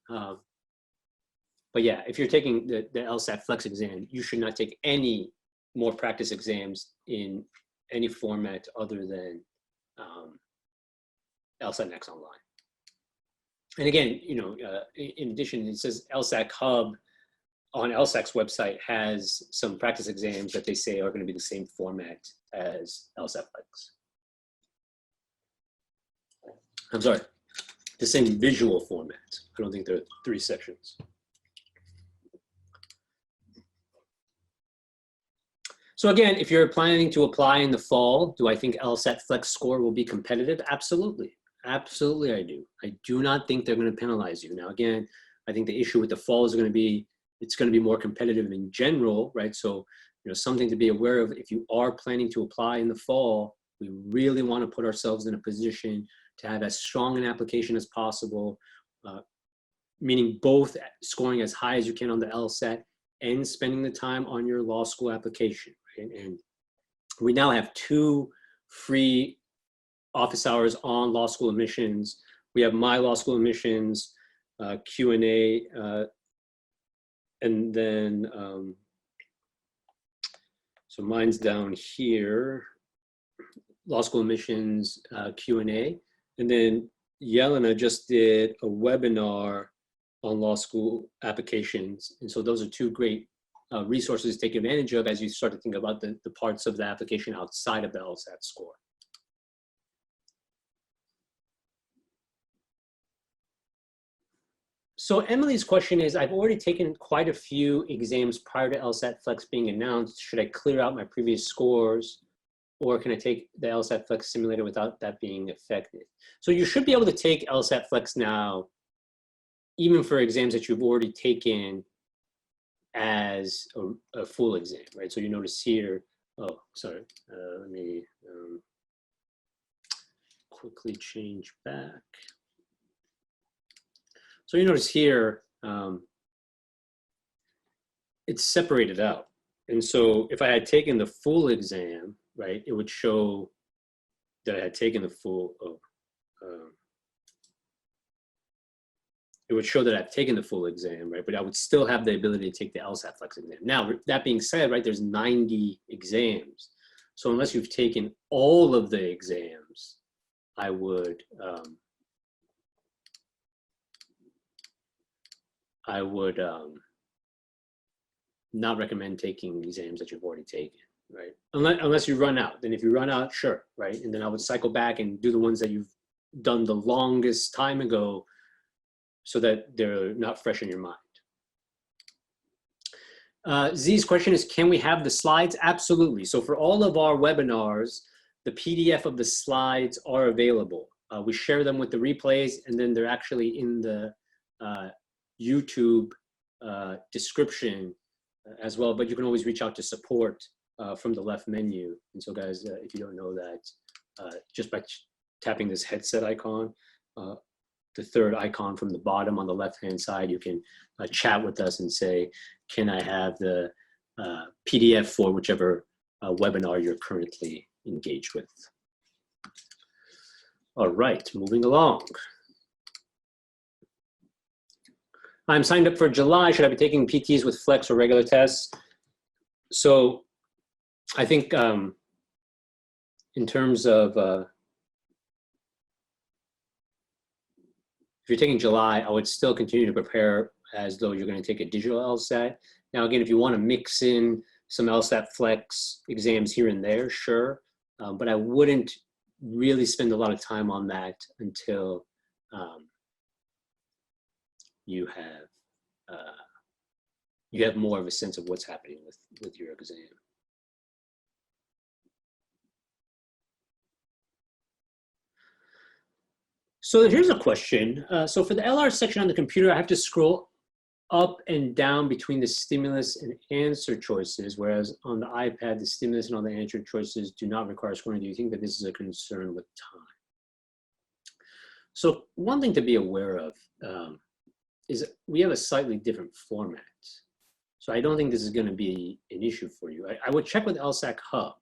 But yeah, if you're taking the LSAT Flex exam, you should not take any more practice exams in any format other than LSATMax Online. And again, you know, in addition, it says LSAC Hub on LSAC's website has some practice exams that they say are going to be the same format as LSAT Flex. I'm sorry, the same visual format. I don't think there are 3 sections. So again, if you're planning to apply in the fall, do I think LSAT Flex score will be competitive? Absolutely. Absolutely, I do. I do not think they're going to penalize you. Now, again, I think the issue with the fall is going to be, it's going to be more competitive in general, right? So, you know, something to be aware of, if you are planning to apply in the fall, we really want to put ourselves in a position to have as strong an application as possible, meaning both scoring as high as you can on the LSAT and spending the time on your law school application, right? And we now have 2 free office hours on law school admissions. We have My Law School Admissions, Q&A, and then, so mine's down here, Law School Admissions, Q&A. And then Yelena just did a webinar on law school applications. And so those are 2 great resources to take advantage of as you start to think about the parts of the application outside of the LSAT score. So Emily's question is, I've already taken quite a few exams prior to LSAT Flex being announced. Should I clear out my previous scores, or can I take the LSAT Flex simulator without that being affected? So you should be able to take LSAT Flex now, even for exams that you've already taken as a full exam, right? So you notice here, oh, sorry, let me quickly change back. So you notice here, it's separated out. And so if I had taken the full exam, right, it would show that I had taken the full, it would show that I've taken the full exam, right? But I would still have the ability to take the LSAT Flex exam. Now, that being said, right, there's 90 exams. So unless you've taken all of the exams, I would not recommend taking exams that you've already taken, right? Unless you run out. Then if you run out, sure, right? And then I would cycle back and do the ones that you've done the longest time ago so that they're not fresh in your mind. Z's question is, can we have the slides? Absolutely. So for all of our webinars, the PDF of the slides are available. We share them with the replays, and then they're actually in the YouTube description as well, but you can always reach out to support from the left menu. And so guys, if you don't know that, just by tapping this headset icon, the 3rd icon from the bottom on the left-hand side, you can chat with us and say, can I have the PDF for whichever webinar you're currently engaged with. All right, moving along. I'm signed up for July. Should I be taking PTs with Flex or regular tests? So I think in terms of, if you're taking July, I would still continue to prepare as though you're going to take a digital LSAT. Now, again, if you want to mix in some LSAT Flex exams here and there, sure. But I wouldn't really spend a lot of time on that until you have more of a sense of what's happening with your exam. So here's a question. So for the LR section on the computer, I have to scroll up and down between the stimulus and answer choices, whereas on the iPad, the stimulus and all the answer choices do not require scoring. Do you think that this is a concern with time? So one thing to be aware of is we have a slightly different format. So I don't think this is going to be an issue for you. I would check with LSAC Hub,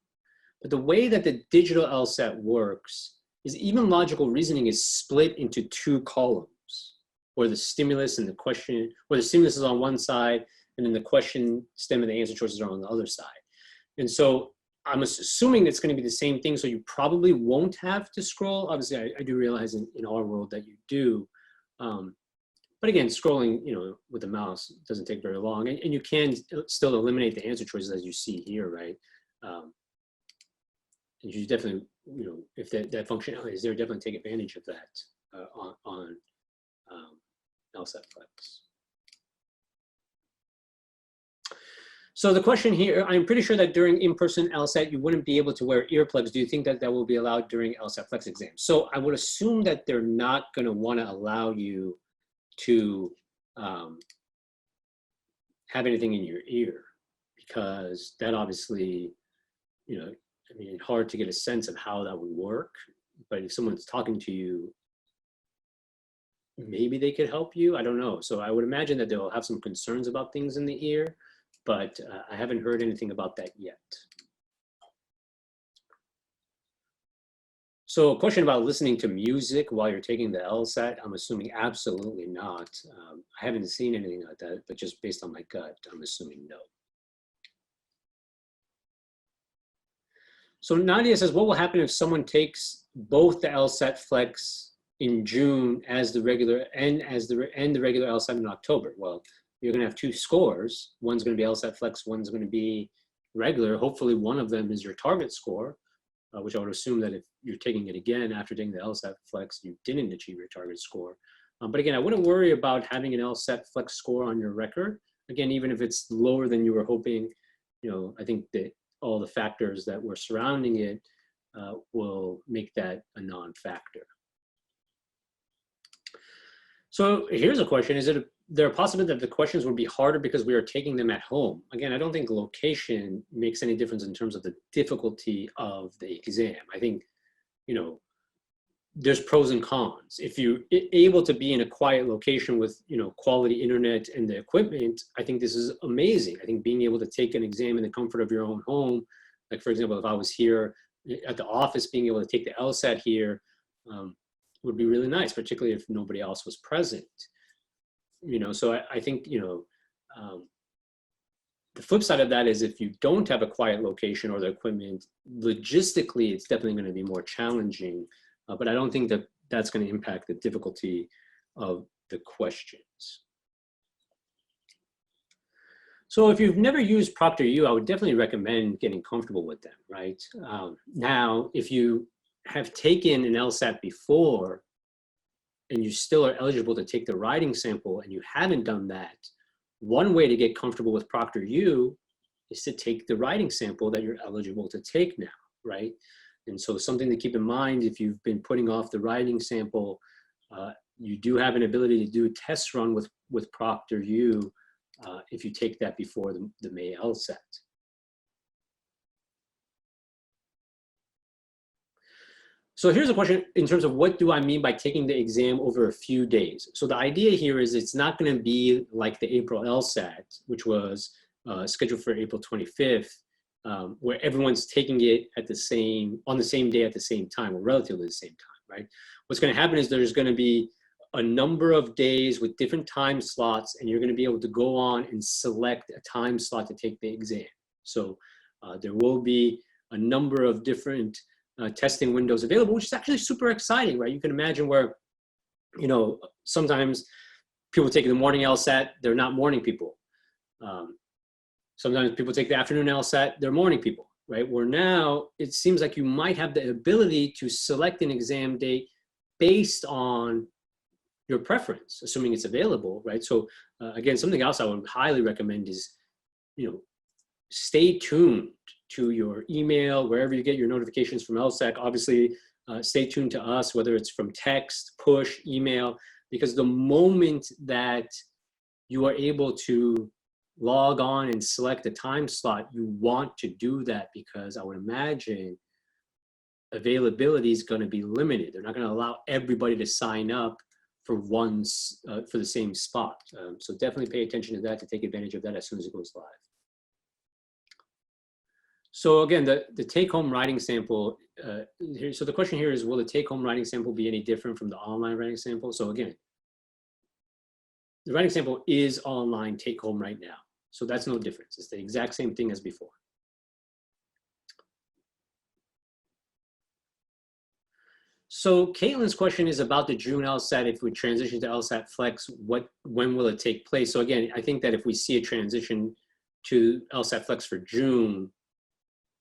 but the way that the digital LSAT works is even logical reasoning is split into two columns, where the stimulus and the question, where the stimulus is on one side, and then the question stem and the answer choices are on the other side. And so I'm assuming it's going to be the same thing, so you probably won't have to scroll. Obviously, I do realize in our world that you do. But again, scrolling, with the mouse doesn't take very long, and you can still eliminate the answer choices as you see here, right? And you definitely, if that functionality is there, definitely take advantage of that on LSAT Flex. So the question here, I'm pretty sure that during in-person LSAT, you wouldn't be able to wear earplugs. Do you think that that will be allowed during LSAT Flex exams? So I would assume that they're not going to want to allow you to have anything in your ear, because that obviously, hard to get a sense of how that would work. But if someone's talking to you, maybe they could help you. I don't know. So I would imagine that they'll have some concerns about things in the ear, but I haven't heard anything about that yet. So a question about listening to music while you're taking the LSAT, I'm assuming absolutely not. I haven't seen anything like that, but just based on my gut, I'm assuming no. So Nadia says, what will happen if someone takes both the LSAT Flex in June as the regular and the regular LSAT in October? Well, you're going to have two scores. One's going to be LSAT Flex, one's going to be regular. Hopefully one of them is your target score, which I would assume that if you're taking it again after taking the LSAT Flex, you didn't achieve your target score. But again, I wouldn't worry about having an LSAT Flex score on your record. Again, even if it's lower than you were hoping, I think that all the factors that were surrounding it will make that a non-factor. So here's a question. Is there a possibility that the questions would be harder because we are taking them at home? Again, I don't think location makes any difference in terms of the difficulty of the exam. I think, there's pros and cons. If you're able to be in a quiet location with, quality internet and the equipment, I think this is amazing. I think being able to take an exam in the comfort of your own home, like for example, if I was here at the office, being able to take the LSAT here would be really nice, particularly if nobody else was present. So I think, the flip side of that is if you don't have a quiet location or the equipment, logistically, it's definitely going to be more challenging. But I don't think that that's going to impact the difficulty of the questions. So if you've never used ProctorU, I would definitely recommend getting comfortable with them, right? Now, if you have taken an LSAT before and you still are eligible to take the writing sample and you haven't done that, one way to get comfortable with ProctorU is to take the writing sample that you're eligible to take now, right? And so something to keep in mind, if you've been putting off the writing sample, you do have an ability to do a test run with ProctorU if you take that before the May LSAT. So here's a question in terms of what do I mean by taking the exam over a few days? So the idea here is it's not going to be like the April LSAT, which was scheduled for April 25th, where everyone's taking it on the same day at the same time, or relatively the same time, right? What's going to happen is there's going to be a number of days with different time slots, and you're going to be able to go on and select a time slot to take the exam. So there will be a number of different testing windows available, which is actually super exciting, right? You can imagine where, sometimes people take the morning LSAT, they're not morning people. Sometimes people take the afternoon LSAT, they're morning people, right? Where now it seems like you might have the ability to select an exam date based on your preference, assuming it's available, right? So again, something else I would highly recommend is, stay tuned to your email, wherever you get your notifications from LSAC. Obviously, stay tuned to us, whether it's from text, push, email, because the moment that you are able to log on and select the time slot you want to do that, because I would imagine availability is going to be limited. They're not going to allow everybody to sign up for for the same spot. So definitely pay attention to that to take advantage of that as soon as it goes live. So again, the take-home writing sample, so the question here is, will the take-home writing sample be any different from the online writing sample? So again, the writing sample is online take-home right now. So that's no difference. It's the exact same thing as before. So Caitlin's question is about the June LSAT. If we transition to LSAT Flex, when will it take place? So again, I think that if we see a transition to LSAT Flex for June,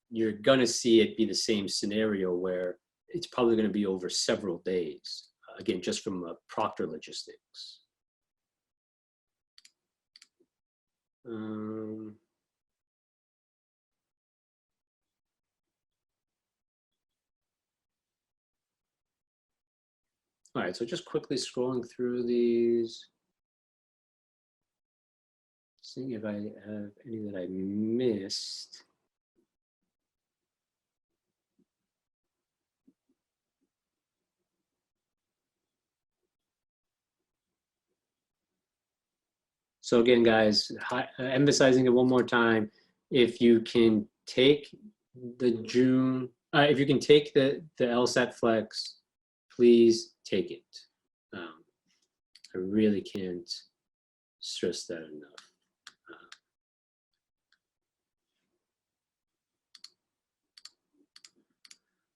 you're gonna see it be the same scenario where it's probably gonna be over several days. Again, just from Proctor logistics. All right, so just quickly scrolling through these, seeing if I have any that I missed. So again, guys, emphasizing it one more time, if you can take the June, if you can take the LSAT Flex, please take it. I really can't stress that enough.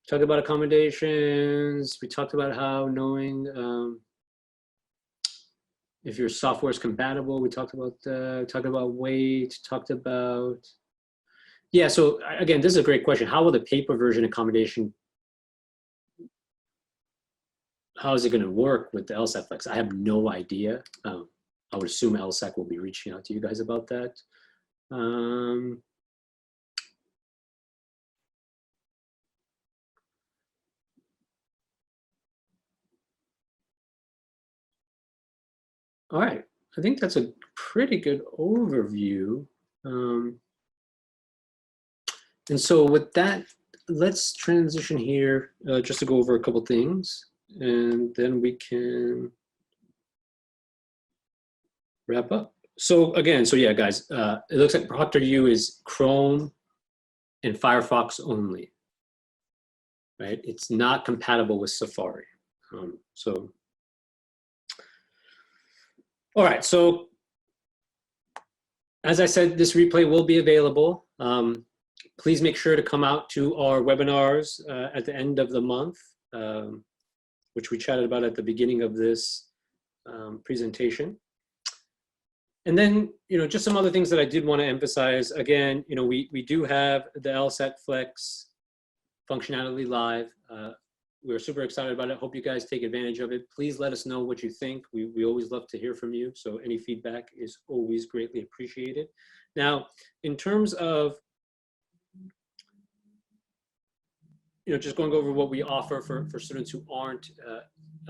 Talked about accommodations. We talked about how knowing if your software is compatible. We talked about weight. Talked about, yeah. So again, this is a great question. How will the paper version accommodation, how is it going to work with the LSAT Flex? I have no idea. I would assume LSAC will be reaching out to you guys about that. All right, I think that's a pretty good overview. And so with that, let's transition here just to go over a couple things, and then we can wrap up. So again, so yeah, guys, it looks like ProctorU is Chrome and Firefox only, right? It's not compatible with Safari. All right, so as I said, this replay will be available. Please make sure to come out to our webinars at the end of the month, which we chatted about at the beginning of this presentation. And then, just some other things that I did want to emphasize. Again, we do have the LSAT Flex functionality live. We're super excited about it. Hope you guys take advantage of it. Please let us know what you think. We always love to hear from you. So any feedback is always greatly appreciated. Now, in terms of, just going over what we offer for students who aren't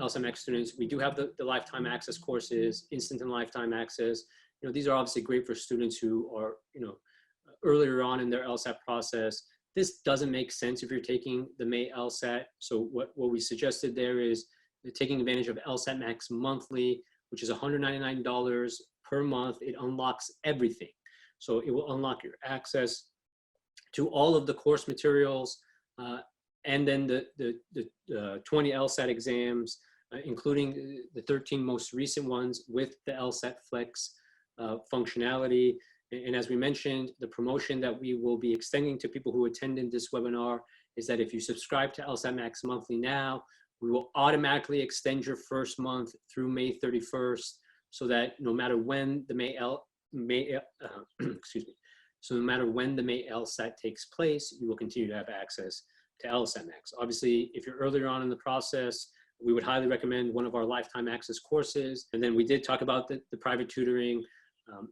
LSATMax students, we do have the lifetime access courses, instant and lifetime access. These are obviously great for students who are, earlier on in their LSAT process. This doesn't make sense if you're taking the May LSAT. So what we suggested there is taking advantage of LSATMax monthly, which is $199 per month. It unlocks everything. So it will unlock your access to all of the course materials, and then the 20 LSAT exams, including the 13 most recent ones with the LSAT Flex functionality. And as we mentioned, the promotion that we will be extending to people who attended this webinar is that if you subscribe to LSATMax monthly now, we will automatically extend your first month through May 31st, so that no matter when the so no matter when the May LSAT takes place, you will continue to have access to LSATMax. Obviously, if you're earlier on in the process, we would highly recommend one of our lifetime access courses. And then we did talk about the private tutoring.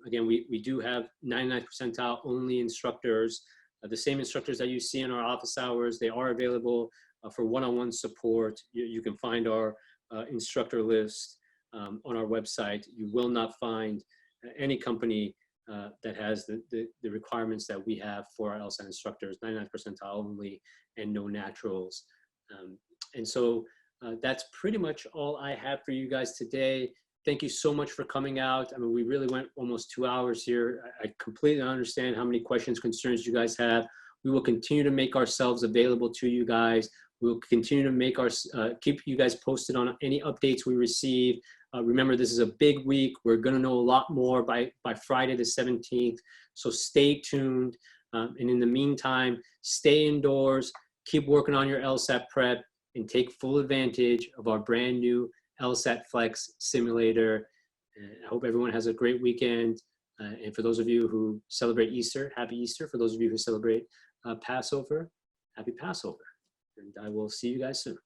Again, we do have 99th percentile only instructors, the same instructors that you see in our office hours. They are available for one-on-one support. You can find our instructor list on our website. You will not find any company that has the requirements that we have for our LSAT instructors, 99th percentile only, and no naturals. And so that's pretty much all I have for you guys today. Thank you so much for coming out. I mean, we really went almost 2 hours here. I completely understand how many questions, concerns you guys have. We will continue to make ourselves available to you guys. We'll continue to make keep you guys posted on any updates we receive. Remember, this is a big week. We're going to know a lot more by Friday the 17th. So stay tuned. And in the meantime, stay indoors, keep working on your LSAT prep, and take full advantage of our brand new LSAT Flex simulator. And I hope everyone has a great weekend. And for those of you who celebrate Easter, happy Easter. For those of you who celebrate Passover, happy Passover. And I will see you guys soon.